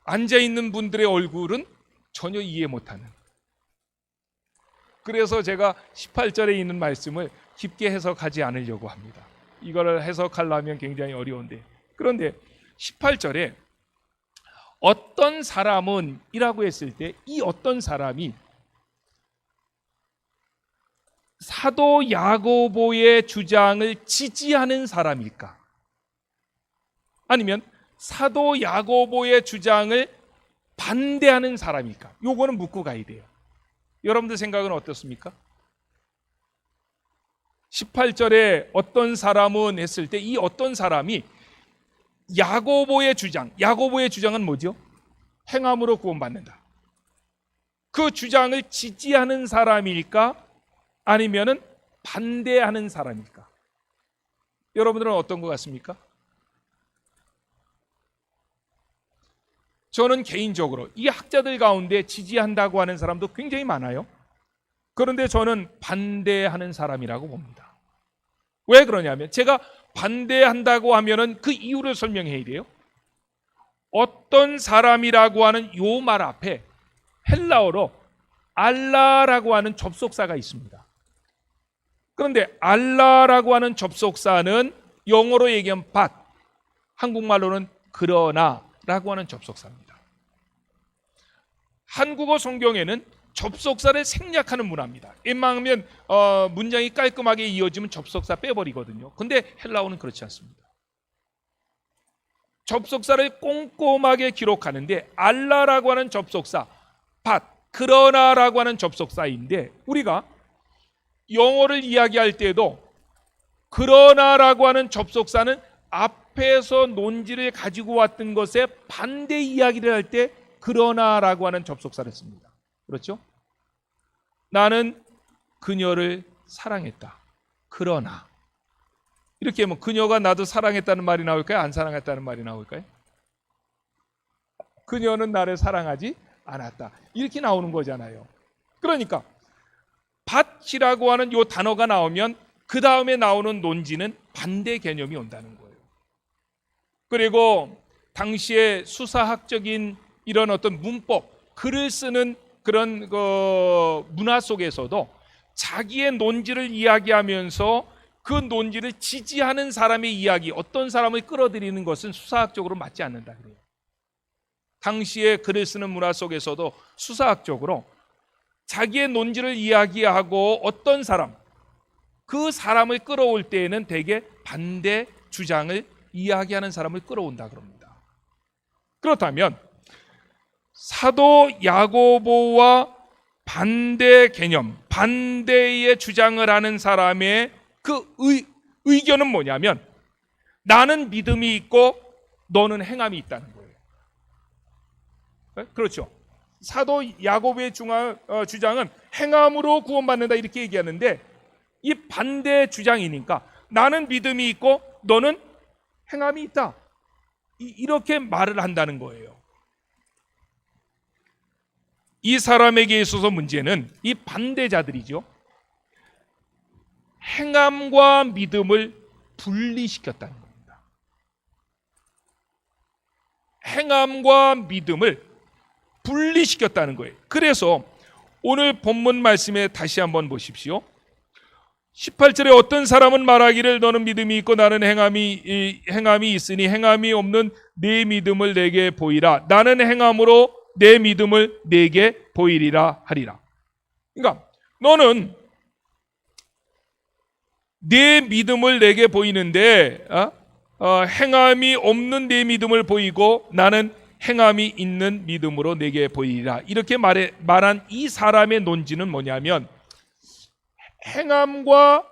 앉아있는 분들의 얼굴은 전혀 이해 못하는, 그래서 제가 18절에 있는 말씀을 깊게 해석하지 않으려고 합니다. 이거를 해석하려면 굉장히 어려운데, 그런데 18절에 어떤 사람은 이라고 했을 때 이 어떤 사람이 사도 야고보의 주장을 지지하는 사람일까? 아니면 사도 야고보의 주장을 반대하는 사람일까? 요거는 묻고 가야 돼요. 여러분들 생각은 어떻습니까? 18절에 어떤 사람은 했을 때 이 어떤 사람이 야고보의 주장은 뭐죠? 행함으로 구원받는다. 그 주장을 지지하는 사람일까? 아니면은 반대하는 사람일까? 여러분들은 어떤 것 같습니까? 저는 개인적으로 이 학자들 가운데 지지한다고 하는 사람도 굉장히 많아요. 그런데 저는 반대하는 사람이라고 봅니다. 왜 그러냐면, 제가 반대한다고 하면은 그 이유를 설명해야 돼요. 어떤 사람이라고 하는 요 말 앞에 헬라어로 알라라고 하는 접속사가 있습니다. 그런데 알라라고 하는 접속사는 영어로 얘기하면 but, 한국말로는 그러나라고 하는 접속사입니다. 한국어 성경에는 접속사를 생략하는 문화입니다. 웬만하면 문장이 깔끔하게 이어지면 접속사 빼버리거든요. 근데 헬라어는 그렇지 않습니다. 접속사를 꼼꼼하게 기록하는데 알라라고 하는 접속사, but, 그러나라고 하는 접속사인데 우리가 영어를 이야기할 때에도 그러나라고 하는 접속사는 앞에서 논지를 가지고 왔던 것에 반대 이야기를 할 때 그러나라고 하는 접속사를 씁니다. 그렇죠? 나는 그녀를 사랑했다. 그러나 이렇게 하면 그녀가 나도 사랑했다는 말이 나올까요? 안 사랑했다는 말이 나올까요? 그녀는 나를 사랑하지 않았다. 이렇게 나오는 거잖아요. 그러니까 밭이라고 하는 이 단어가 나오면 그 다음에 나오는 논지는 반대 개념이 온다는 거예요. 그리고 당시의 수사학적인 이런 어떤 문법, 글을 쓰는 그런 문화 속에서도 자기의 논지를 이야기하면서 그 논지를 지지하는 사람의 이야기, 어떤 사람을 끌어들이는 것은 수사학적으로 맞지 않는다 그래요. 당시에 글을 쓰는 문화 속에서도 수사학적으로 자기의 논지를 이야기하고 어떤 사람, 그 사람을 끌어올 때에는 대개 반대 주장을 이야기하는 사람을 끌어온다 그럽니다. 그렇다면 사도 야고보와 반대 개념, 반대의 주장을 하는 사람의 그 의견은 뭐냐면 나는 믿음이 있고 너는 행함이 있다는 거예요. 그렇죠. 사도 야고보의 주장은 행함으로 구원받는다 이렇게 얘기하는데 이 반대 주장이니까 나는 믿음이 있고 너는 행함이 있다 이렇게 말을 한다는 거예요. 이 사람에게 있어서 문제는 이 반대자들이죠. 행함과 믿음을 분리시켰다는 겁니다. 행함과 믿음을 분리시켰다는 거예요. 그래서 오늘 본문 말씀에 다시 한번 보십시오. 18절에 어떤 사람은 말하기를 너는 믿음이 있고 나는 행함이 있으니 행함이 없는 네 믿음을 내게 보이라. 나는 행함으로 내 믿음을 내게 보이리라 하리라. 그러니까 너는 내 믿음을 내게 보이는데 행함이 없는 내 믿음을 보이고 나는 행함이 있는 믿음으로 내게 보이리라. 이렇게 말한 이 사람의 논지는 뭐냐면 행함과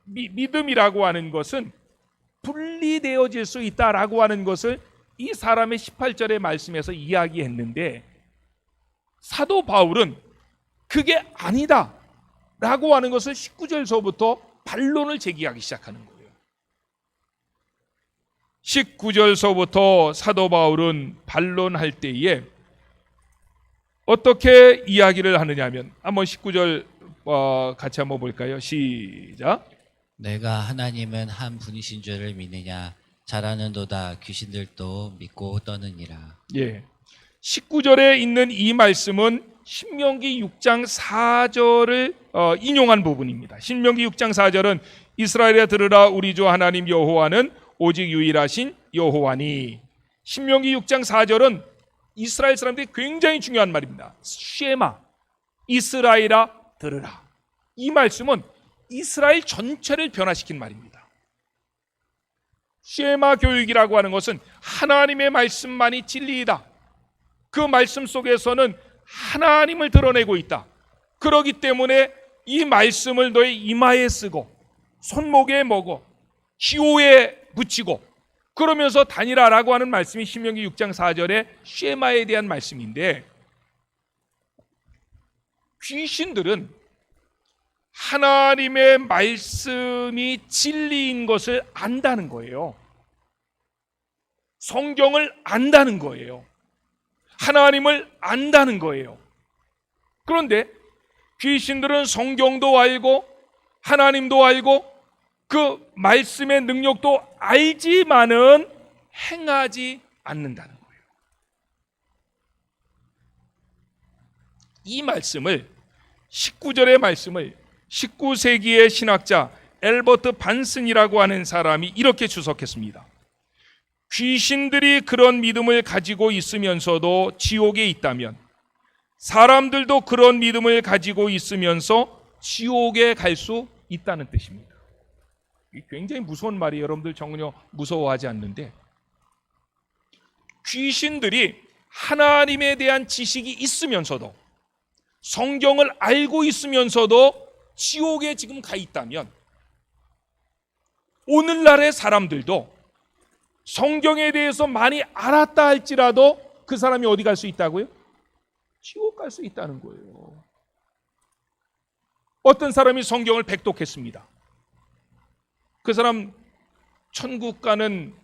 믿음이라고 하는 것은 분리되어질 수 있다라고 하는 것을 이 사람의 18절의 말씀에서 이야기했는데 사도 바울은 그게 아니다 라고 하는 것을 19절서부터 반론을 제기하기 시작하는 거예요. 19절서부터 사도 바울은 반론할 때에 어떻게 이야기를 하느냐 하면 한번 19절 같이 한번 볼까요? 시작. 내가 하나님은 한 분이신 줄을 믿느냐 잘하는도다 귀신들도 믿고 떠느니라. 예. 19절에 있는 이 말씀은 신명기 6장 4절을 인용한 부분입니다. 신명기 6장 4절은 이스라엘에 들으라 우리 주 하나님 여호와는 오직 유일하신 여호와니. 신명기 6장 4절은 이스라엘 사람들이 굉장히 중요한 말입니다. 쉐마, 이스라엘아 들으라. 이 말씀은 이스라엘 전체를 변화시킨 말입니다. 쉐마 교육이라고 하는 것은 하나님의 말씀만이 진리이다. 그 말씀 속에서는 하나님을 드러내고 있다. 그렇기 때문에 이 말씀을 너의 이마에 쓰고 손목에 먹어 기호에 붙이고 그러면서 다니라라고 하는 말씀이 신명기 6장 4절의 쉐마에 대한 말씀인데 귀신들은 하나님의 말씀이 진리인 것을 안다는 거예요. 성경을 안다는 거예요. 하나님을 안다는 거예요. 그런데 귀신들은 성경도 알고 하나님도 알고 그 말씀의 능력도 알지만은 행하지 않는다는 거예요. 이 말씀을 19절의 말씀을 19세기의 신학자 엘버트 반슨이라고 하는 사람이 이렇게 주석했습니다. 귀신들이 그런 믿음을 가지고 있으면서도 지옥에 있다면 사람들도 그런 믿음을 가지고 있으면서 지옥에 갈 수 있다는 뜻입니다. 굉장히 무서운 말이에요. 여러분들 전혀 무서워하지 않는데 귀신들이 하나님에 대한 지식이 있으면서도 성경을 알고 있으면서도 지옥에 지금 가 있다면 오늘날의 사람들도 성경에 대해서 많이 알았다 할지라도 그 사람이 어디 갈 수 있다고요? 지옥 갈 수 있다는 거예요. 어떤 사람이 성경을 백독했습니다. 그 사람 천국 가는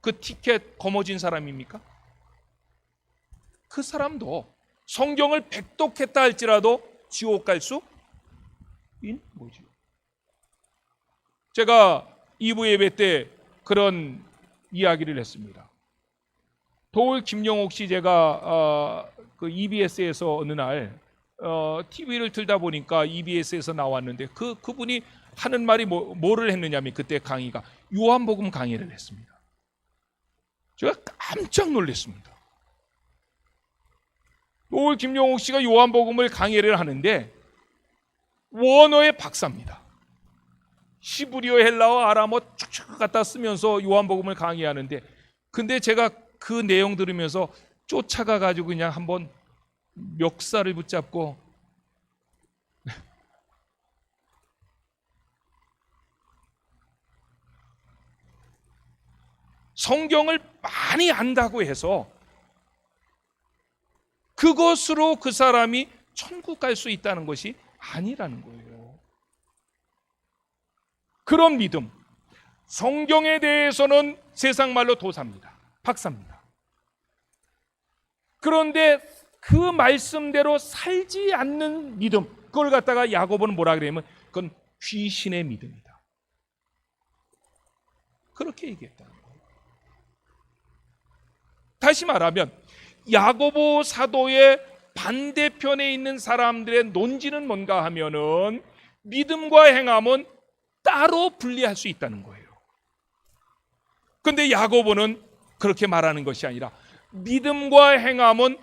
그 티켓 거머쥔 사람입니까? 그 사람도 성경을 백독했다 할지라도 지옥 갈 수 있는 거죠. 제가 2부 예배 때 그런 이야기를 했습니다. 도울 김영옥 씨 제가 그 EBS에서 어느 날 TV를 틀다 보니까 EBS에서 나왔는데 그분이 하는 말이 뭐를 했느냐면 그때 강의가 요한복음 강의를 했습니다. 제가 깜짝 놀랐습니다. 도울 김영옥 씨가 요한복음을 강의를 하는데 원어의 박사입니다. 시브리어, 헬라어, 아람어 쭉쭉 갖다 쓰면서 요한복음을 강의하는데 근데 제가 그 내용 들으면서 쫓아가 가지고 그냥 한번 멱살을 붙잡고 성경을 많이 안다고 해서 그것으로 그 사람이 천국 갈 수 있다는 것이 아니라는 거예요. 그런 믿음, 성경에 대해서는 세상 말로 도사입니다. 박사입니다. 그런데 그 말씀대로 살지 않는 믿음, 그걸 갖다가 야고보는 뭐라 그러냐면 그건 귀신의 믿음이다. 그렇게 얘기했다는 거예요. 다시 말하면 야고보 사도의 반대편에 있는 사람들의 논지는 뭔가 하면은 믿음과 행함은 따로 분리할 수 있다는 거예요. 그런데 야고보는 그렇게 말하는 것이 아니라 믿음과 행함은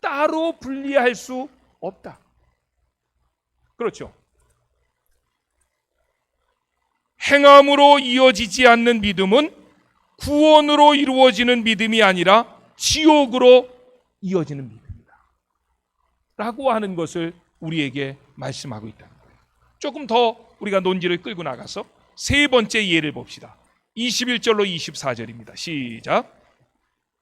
따로 분리할 수 없다. 그렇죠. 행함으로 이어지지 않는 믿음은 구원으로 이루어지는 믿음이 아니라 지옥으로 이어지는 믿음이다 라고 하는 것을 우리에게 말씀하고 있다는 거예요. 조금 더 우리가 논지를 끌고 나가서 세 번째 예를 봅시다. 21절로 24절입니다. 시작.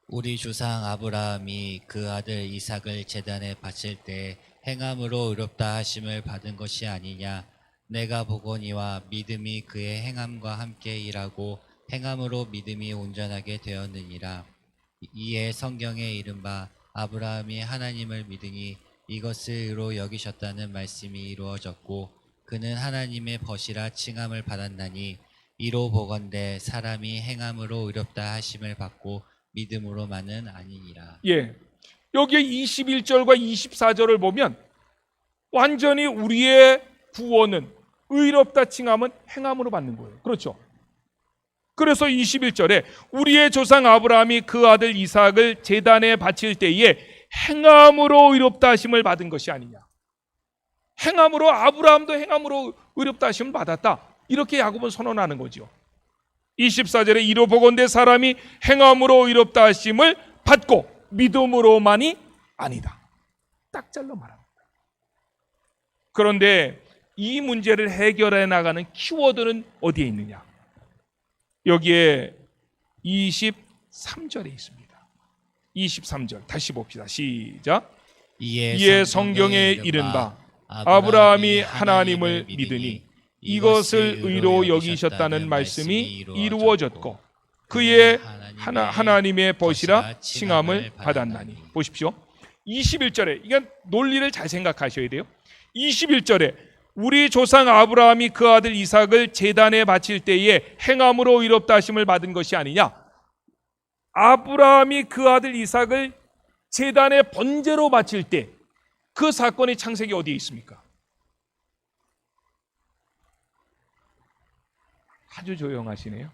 우리 조상 아브라함이 그 아들 이삭을 제단에 바칠 때 행함으로 의롭다 하심을 받은 것이 아니냐. 내가 보거니와 믿음이 그의 행함과 함께 일하고 행함으로 믿음이 온전하게 되었느니라. 이에 성경에 이른바 아브라함이 하나님을 믿으니 이것을 의로 여기셨다는 말씀이 이루어졌고 그는 하나님의 벗이라 칭함을 받았나니 이로 보건대 사람이 행함으로 의롭다 하심을 받고 믿음으로만은 아니니라. 예, 여기에 21절과 24절을 보면 완전히 우리의 구원은 의롭다 칭함은 행함으로 받는 거예요. 그렇죠? 그래서 21절에 우리의 조상 아브라함이 그 아들 이삭을 제단에 바칠 때에 행함으로 의롭다 하심을 받은 것이 아니냐. 행함으로 아브라함도 행함으로 의롭다 하심을 받았다. 이렇게 야고보는 선언하는 거죠. 24절에 이로 보건대 사람이 행함으로 의롭다 하심을 받고 믿음으로만이 아니다. 딱 잘라 말합니다. 그런데 이 문제를 해결해 나가는 키워드는 어디에 있느냐? 여기에 23절에 있습니다. 23절 다시 봅시다. 시작. 이에 성경에 이른바 아브라함이 하나님을 믿으니 이것을 의로 여기셨다는 말씀이 이루어졌고 그의 하나님의 벗이라 칭함을 받았나니. 보십시오. 21절에 이건 논리를 잘 생각하셔야 돼요. 21절에 우리 조상 아브라함이 그 아들 이삭을 제단에 바칠 때에 행함으로 의롭다 하심을 받은 것이 아니냐. 아브라함이 그 아들 이삭을 제단에 번제로 바칠 때 그 사건의 창세기 어디에 있습니까? 아주 조용하시네요.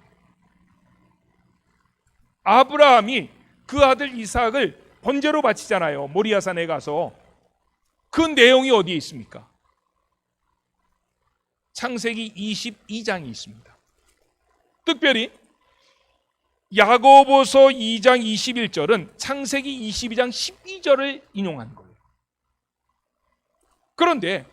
아브라함이 그 아들 이삭을 번제로 바치잖아요. 모리아산에 가서. 그 내용이 어디에 있습니까? 창세기 22장이 있습니다. 특별히 야고보서 2장 21절은 창세기 22장 12절을 인용한 거예요. 그런데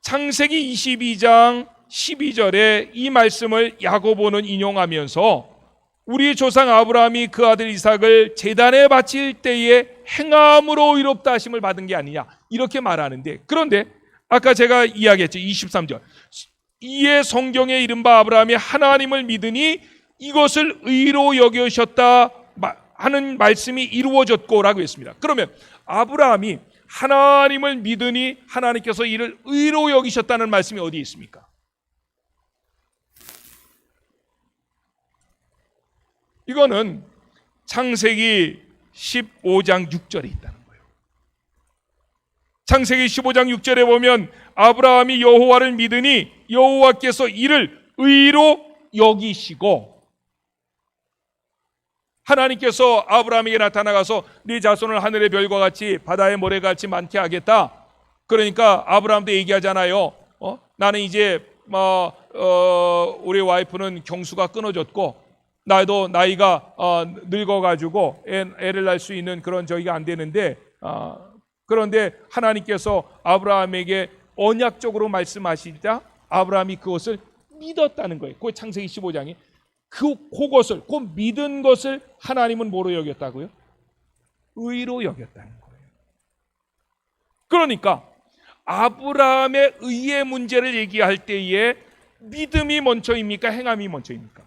창세기 22장 12절에 이 말씀을 야고보는 인용하면서 우리 조상 아브라함이 그 아들 이삭을 제단에 바칠 때에 행함으로 의롭다 하심을 받은 게 아니냐 이렇게 말하는데, 그런데 아까 제가 이야기했죠. 23절 이에 성경에 이른바 아브라함이 하나님을 믿으니 이것을 의로 여기셨다 하는 말씀이 이루어졌고라고 했습니다. 그러면 아브라함이 하나님을 믿으니 하나님께서 이를 의로 여기셨다는 말씀이 어디에 있습니까? 이거는 창세기 15장 6절에 있다는 거예요. 창세기 15장 6절에 보면 아브라함이 여호와를 믿으니 여호와께서 이를 의로 여기시고, 하나님께서 아브라함에게 나타나가서 네 자손을 하늘의 별과 같이 바다의 모래가 같이 많게 하겠다. 그러니까 아브라함도 얘기하잖아요. 나는 이제 우리 와이프는 경수가 끊어졌고 나도 나이가 늙어가지고 애를 낳을 수 있는 그런 저기가 안 되는데, 그런데 하나님께서 아브라함에게 언약적으로 말씀하시자 아브라함이 그것을 믿었다는 거예요. 그 창세기 15장에 그것을, 그 믿은 것을 하나님은 뭐로 여겼다고요? 의로 여겼다는 거예요. 그러니까 아브라함의 의의 문제를 얘기할 때에 믿음이 먼저입니까? 행함이 먼저입니까?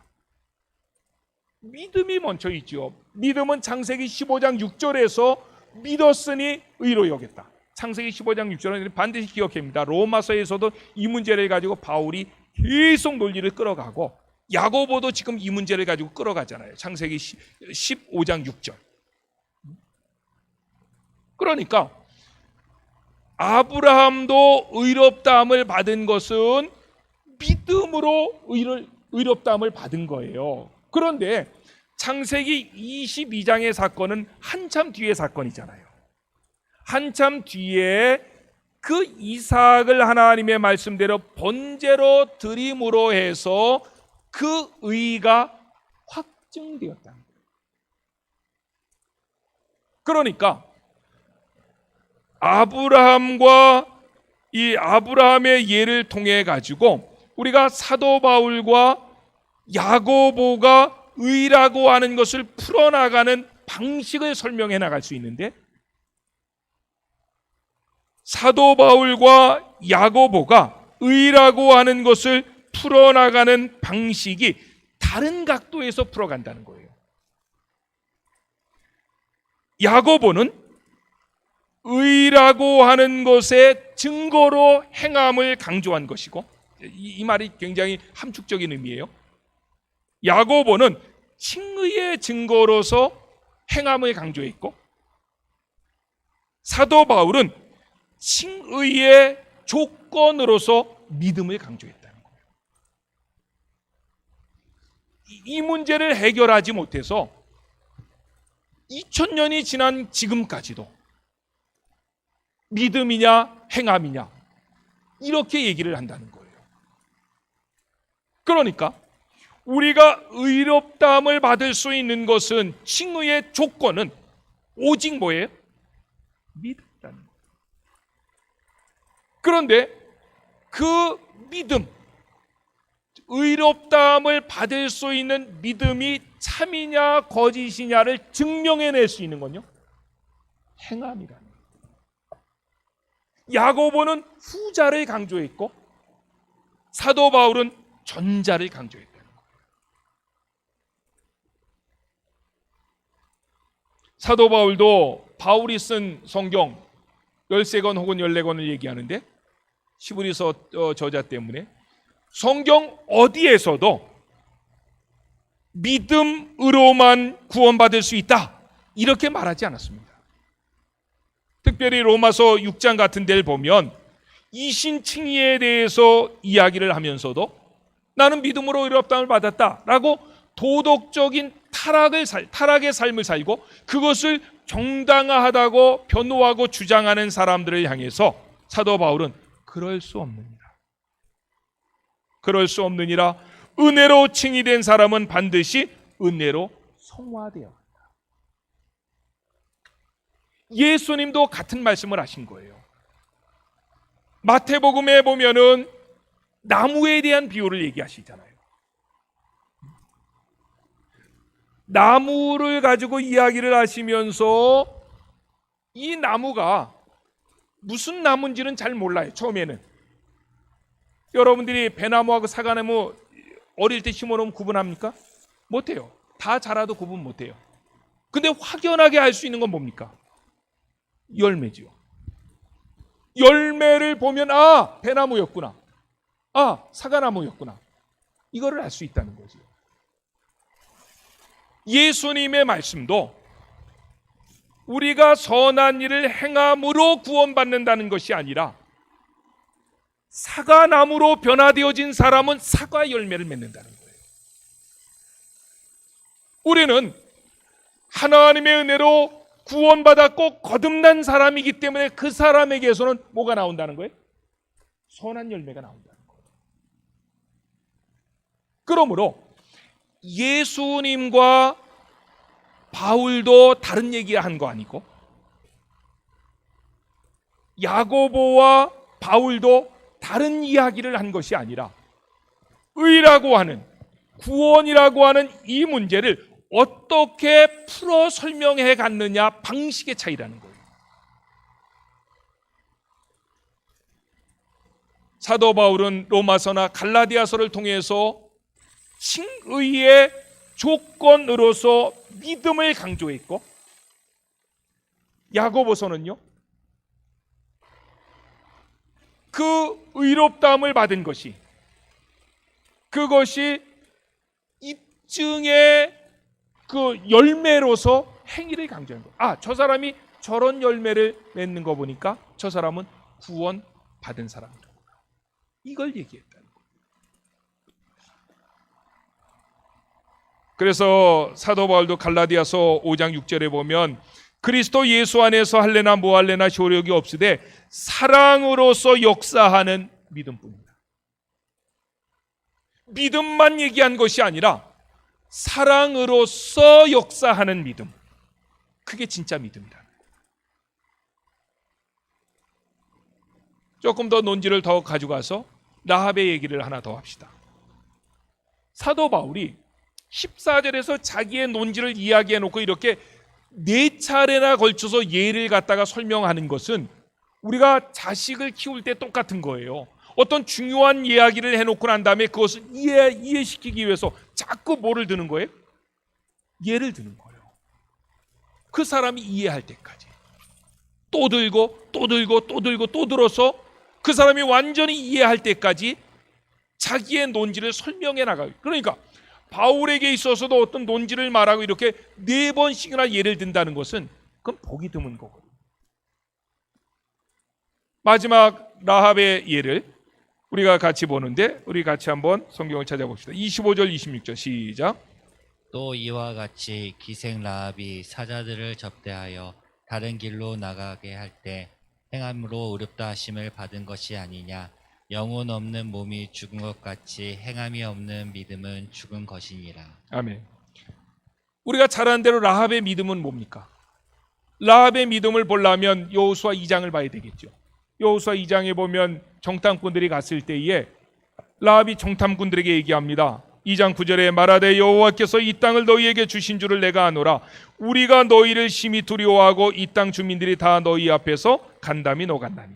믿음이 먼저 있죠. 믿음은 창세기 15장 6절에서 믿었으니 의로 여겼다. 창세기 15장 6절은 반드시 기억합니다. 로마서에서도 이 문제를 가지고 바울이 계속 논리를 끌어가고 야고보도 지금 이 문제를 가지고 끌어가잖아요. 창세기 15장 6절. 그러니까 아브라함도 의롭다함을 받은 것은 믿음으로 의롭다함을 받은 거예요. 그런데 창세기 22장의 사건은 한참 뒤의 사건이잖아요. 한참 뒤에 그 이삭을 하나님의 말씀대로 번제로 드림으로 해서 그 의가 확증되었다는 거예요. 그러니까 아브라함과 이 아브라함의 예를 통해 가지고 우리가 사도 바울과 야고보가 의라고 하는 것을 풀어나가는 방식을 설명해 나갈 수 있는데, 사도 바울과 야고보가 의라고 하는 것을 풀어나가는 방식이 다른 각도에서 풀어간다는 거예요. 야고보는 의라고 하는 것의 증거로 행함을 강조한 것이고, 이 말이 굉장히 함축적인 의미예요. 야고보는 칭의의 증거로서 행함을 강조했고, 사도 바울은 칭의의 조건으로서 믿음을 강조했다는 거예요. 이 문제를 해결하지 못해서 2000년이 지난 지금까지도 믿음이냐 행함이냐 이렇게 얘기를 한다는 거예요. 그러니까 우리가 의롭다함을 받을 수 있는 것은, 칭의의 조건은 오직 뭐예요? 믿음이라는 거예요. 그런데 그 믿음, 의롭다함을 받을 수 있는 믿음이 참이냐 거짓이냐를 증명해낼 수 있는 건요, 행함이라는 거예요. 야고보는 후자를 강조했고 사도 바울은 전자를 강조했다는 거예요. 사도 바울도 바울이 쓴 성경 13권 혹은 14권을 얘기하는데, 시브리서 저자 때문에 성경 어디에서도 믿음으로만 구원받을 수 있다 이렇게 말하지 않았습니다. 특별히 로마서 6장 같은 데를 보면 이신칭의에 대해서 이야기를 하면서도 나는 믿음으로 의롭다함을 받았다라고 도덕적인 타락의 삶을 살고 그것을 정당하다고 변호하고 주장하는 사람들을 향해서 사도 바울은 그럴 수 없느니라. 그럴 수 없느니라. 은혜로 칭의된 사람은 반드시 은혜로 성화되어 간다. 예수님도 같은 말씀을 하신 거예요. 마태복음에 보면은 나무에 대한 비유를 얘기하시잖아요. 나무를 가지고 이야기를 하시면서 이 나무가 무슨 나무인지는 잘 몰라요. 처음에는 여러분들이 배나무하고 사과나무 어릴 때 심어놓으면 구분합니까? 못해요. 다 자라도 구분 못해요. 근데 확연하게 알 수 있는 건 뭡니까? 열매지요. 열매를 보면 아, 배나무였구나. 아, 사과나무였구나. 이거를 알 수 있다는 거죠. 예수님의 말씀도 우리가 선한 일을 행함으로 구원받는다는 것이 아니라 사과나무로 변화되어진 사람은 사과 열매를 맺는다는 거예요. 우리는 하나님의 은혜로 구원받았고 거듭난 사람이기 때문에 그 사람에게서는 뭐가 나온다는 거예요? 선한 열매가 나온다는 거예요. 그러므로 예수님과 바울도 다른 얘기한 거 아니고 야고보와 바울도 다른 이야기를 한 것이 아니라 의라고 하는, 구원이라고 하는 이 문제를 어떻게 풀어 설명해 갔느냐 방식의 차이라는 거예요. 사도 바울은 로마서나 갈라디아서를 통해서 칭의의 조건으로서 믿음을 강조했고, 야고보서는요 그 의롭다함을 받은 것이, 그것이 입증의 그 열매로서 행위를 강조한 거예요. 아, 저 사람이 저런 열매를 맺는 거 보니까 저 사람은 구원 받은 사람이라고. 이걸 얘기했다는 거예요. 그래서 사도 바울도 갈라디아서 5장 6절에 보면 그리스도 예수 안에서 할래나 뭐할래나 효력이 없으되 사랑으로서 역사하는 믿음뿐이다. 믿음만 얘기한 것이 아니라 사랑으로서 역사하는 믿음, 그게 진짜 믿음이다. 조금 더 논지를 더 가져가서 라합의 얘기를 하나 더 합시다. 사도 바울이 14절에서 자기의 논지를 이야기해 놓고 이렇게 4차례나 걸쳐서 예를 갖다가 설명하는 것은 우리가 자식을 키울 때 똑같은 거예요. 어떤 중요한 이야기를 해놓고 난 다음에 그것을 이해시키기 위해서 자꾸 뭐를 드는 거예요? 예를 드는 거예요. 그 사람이 이해할 때까지 또 들고 또 들고 또 들고 또 들어서 그 사람이 완전히 이해할 때까지 자기의 논지를 설명해 나가요. 그러니까 바울에게 있어서도 어떤 논지를 말하고 이렇게 4번씩이나 예를 든다는 것은 그건 보기 드문 거거든요. 마지막 라합의 예를 우리가 같이 보는데, 우리 같이 한번 성경을 찾아봅시다. 25절 26절 시작. 또 이와 같이 기생 라합이 사자들을 접대하여 다른 길로 나가게 할 때 행함으로 의롭다 하심을 받은 것이 아니냐. 영혼 없는 몸이 죽은 것 같이 행함이 없는 믿음은 죽은 것이니라. 아멘. 우리가 잘 아는 대로 라합의 믿음은 뭡니까? 라합의 믿음을 보려면 여호수아 2장을 봐야 되겠죠. 여호수아 2장에 보면 정탐꾼들이 갔을 때에 라합이 정탐꾼들에게 얘기합니다. 2장 9절에 말하되 여호와께서 이 땅을 너희에게 주신 줄을 내가 아노라. 우리가 너희를 심히 두려워하고 이 땅 주민들이 다 너희 앞에서 간담이 녹았나니.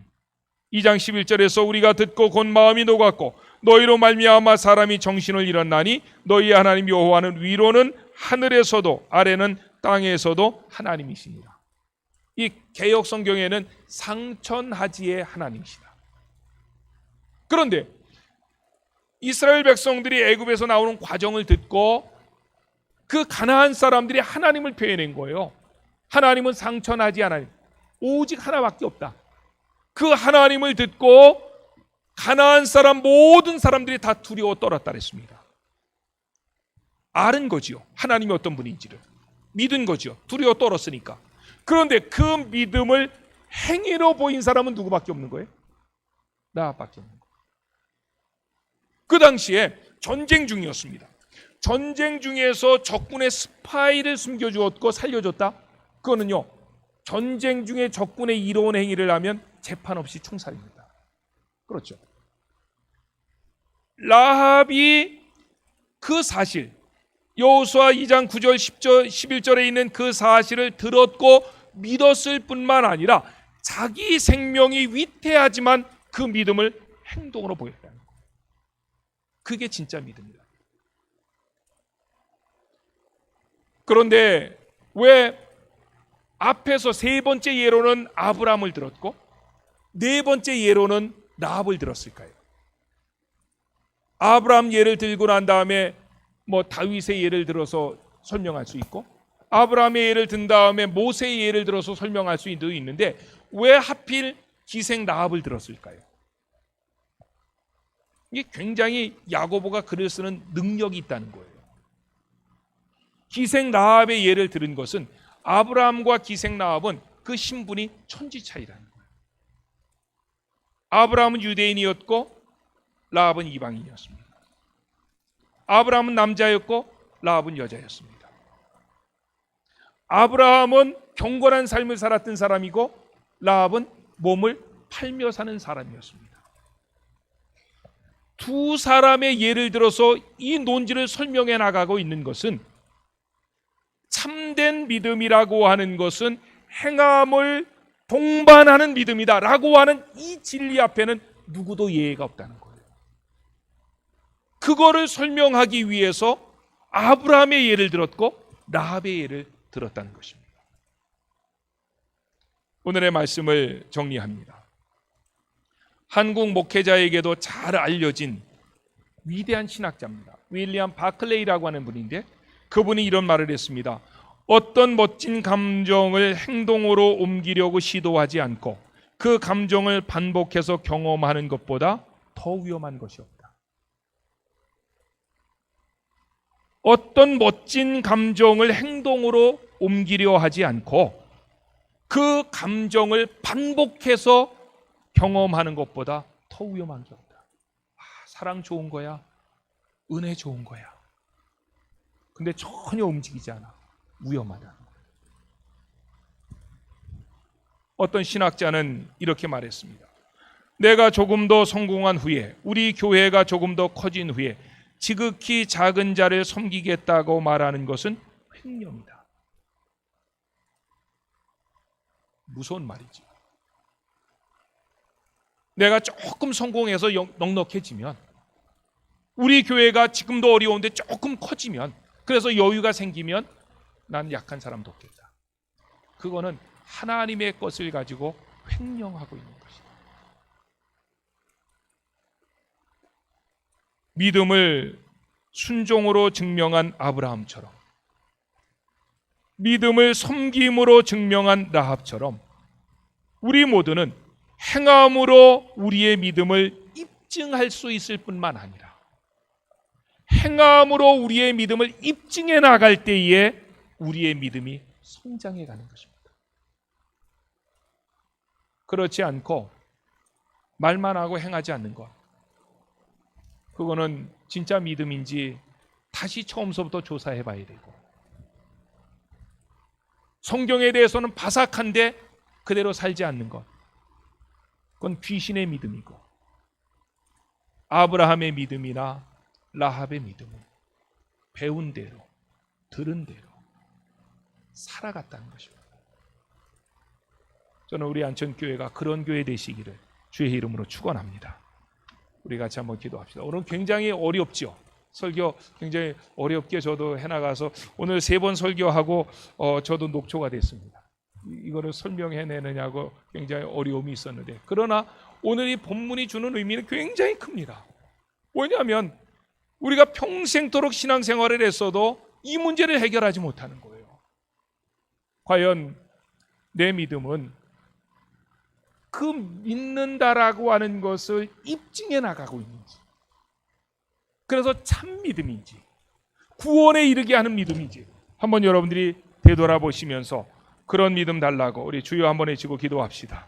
2장 11절에서 우리가 듣고 곧 마음이 녹았고 너희로 말미암아 사람이 정신을 잃었나니 너희 하나님 여호와는 위로는 하늘에서도 아래는 땅에서도 하나님이십니다. 이 개역 성경에는 상천하지의 하나님이시다. 그런데 이스라엘 백성들이 애굽에서 나오는 과정을 듣고 그 가나안 사람들이 하나님을 표현한 거예요. 하나님은 상천하지 하나님, 오직 하나밖에 없다. 그 하나님을 듣고 가나안 사람 모든 사람들이 다 두려워 떨었다 그랬습니다. 아는 거지요. 하나님이 어떤 분인지를 믿은 거지요. 두려워 떨었으니까. 그런데 그 믿음을 행위로 보인 사람은 누구밖에 없는 거예요? 라합밖에 없는 거예요. 그 당시에 전쟁 중이었습니다. 전쟁 중에서 적군의 스파이를 숨겨주었고 살려줬다? 그거는요, 전쟁 중에 적군의 이로운 행위를 하면 재판 없이 총살입니다. 그렇죠. 라합이 그 사실, 여호수아 2장 9절 10절 11절에 있는 그 사실을 들었고 믿었을 뿐만 아니라 자기 생명이 위태하지만 그 믿음을 행동으로 보였다는 거예요. 그게 진짜 믿음이다. 그런데 왜 앞에서 세 번째 예로는 아브라함을 들었고 네 번째 예로는 라합을 들었을까요? 아브라함 예를 들고 난 다음에 다윗의 예를 들어서 설명할 수 있고, 아브라함의 예를 든 다음에 모세의 예를 들어서 설명할 수도 있는데 왜 하필 기생 라합을 들었을까요? 이게 굉장히 야고보가 글을 쓰는 능력이 있다는 거예요. 기생 라합의 예를 들은 것은 아브라함과 기생 라합은 그 신분이 천지 차이라는 거예요. 아브라함은 유대인이었고 라합은 이방인이었습니다. 아브라함은 남자였고 라합은 여자였습니다. 아브라함은 경건한 삶을 살았던 사람이고 라합은 몸을 팔며 사는 사람이었습니다. 두 사람의 예를 들어서 이 논지를 설명해 나가고 있는 것은 참된 믿음이라고 하는 것은 행함을 동반하는 믿음이다 라고 하는 이 진리 앞에는 누구도 예외가 없다는 거예요. 그거를 설명하기 위해서 아브라함의 예를 들었고 라합의 예를 들었다는 것입니다. 오늘의 말씀을 정리합니다. 한국 목회자에게도 잘 알려진 위대한 신학자입니다. 윌리엄 바클레이라고 하는 분인데 그분이 이런 말을 했습니다. 어떤 멋진 감정을 행동으로 옮기려고 시도하지 않고 그 감정을 반복해서 경험하는 것보다 더 위험한 것이 없다. 어떤 멋진 감정을 행동으로 옮기려 하지 않고 그 감정을 반복해서 경험하는 것보다 더 위험한 게 없다. 사랑 좋은 거야. 은혜 좋은 거야. 근데 전혀 움직이지 않아. 위험하다. 어떤 신학자는 이렇게 말했습니다. 내가 조금 더 성공한 후에, 우리 교회가 조금 더 커진 후에 지극히 작은 자를 섬기겠다고 말하는 것은 횡령이다. 무서운 말이지. 내가 조금 성공해서 넉넉해지면, 우리 교회가 지금도 어려운데 조금 커지면, 그래서 여유가 생기면 난 약한 사람 돕겠다. 그거는 하나님의 것을 가지고 횡령하고 있는 것이다. 믿음을 순종으로 증명한 아브라함처럼, 믿음을 섬김으로 증명한 라합처럼 우리 모두는 행함으로 우리의 믿음을 입증할 수 있을 뿐만 아니라 행함으로 우리의 믿음을 입증해 나갈 때에 우리의 믿음이 성장해 가는 것입니다. 그렇지 않고 말만 하고 행하지 않는 것, 그거는 진짜 믿음인지 다시 처음서부터 조사해 봐야 되고, 성경에 대해서는 바삭한데 그대로 살지 않는 것, 그건 귀신의 믿음이고, 아브라함의 믿음이나 라합의 믿음은 배운 대로 들은 대로 살아갔다는 것입니다. 저는 우리 안천교회가 그런 교회 되시기를 주의 이름으로 축원합니다. 우리 같이 한번 기도합시다. 오늘 굉장히 어렵죠. 설교 굉장히 어렵게 저도 해나가서 오늘 3번 설교하고 저도 녹초가 됐습니다. 이거를 설명해내느냐고 굉장히 어려움이 있었는데, 그러나 오늘 이 본문이 주는 의미는 굉장히 큽니다. 왜냐하면 우리가 평생토록 신앙생활을 했어도 이 문제를 해결하지 못하는 거예요. 과연 내 믿음은 그 믿는다라고 하는 것을 입증해 나가고 있는지, 그래서 참 믿음인지, 구원에 이르게 하는 믿음인지 한번 여러분들이 되돌아보시면서 그런 믿음 달라고 우리 주여 한번 외치고 기도합시다.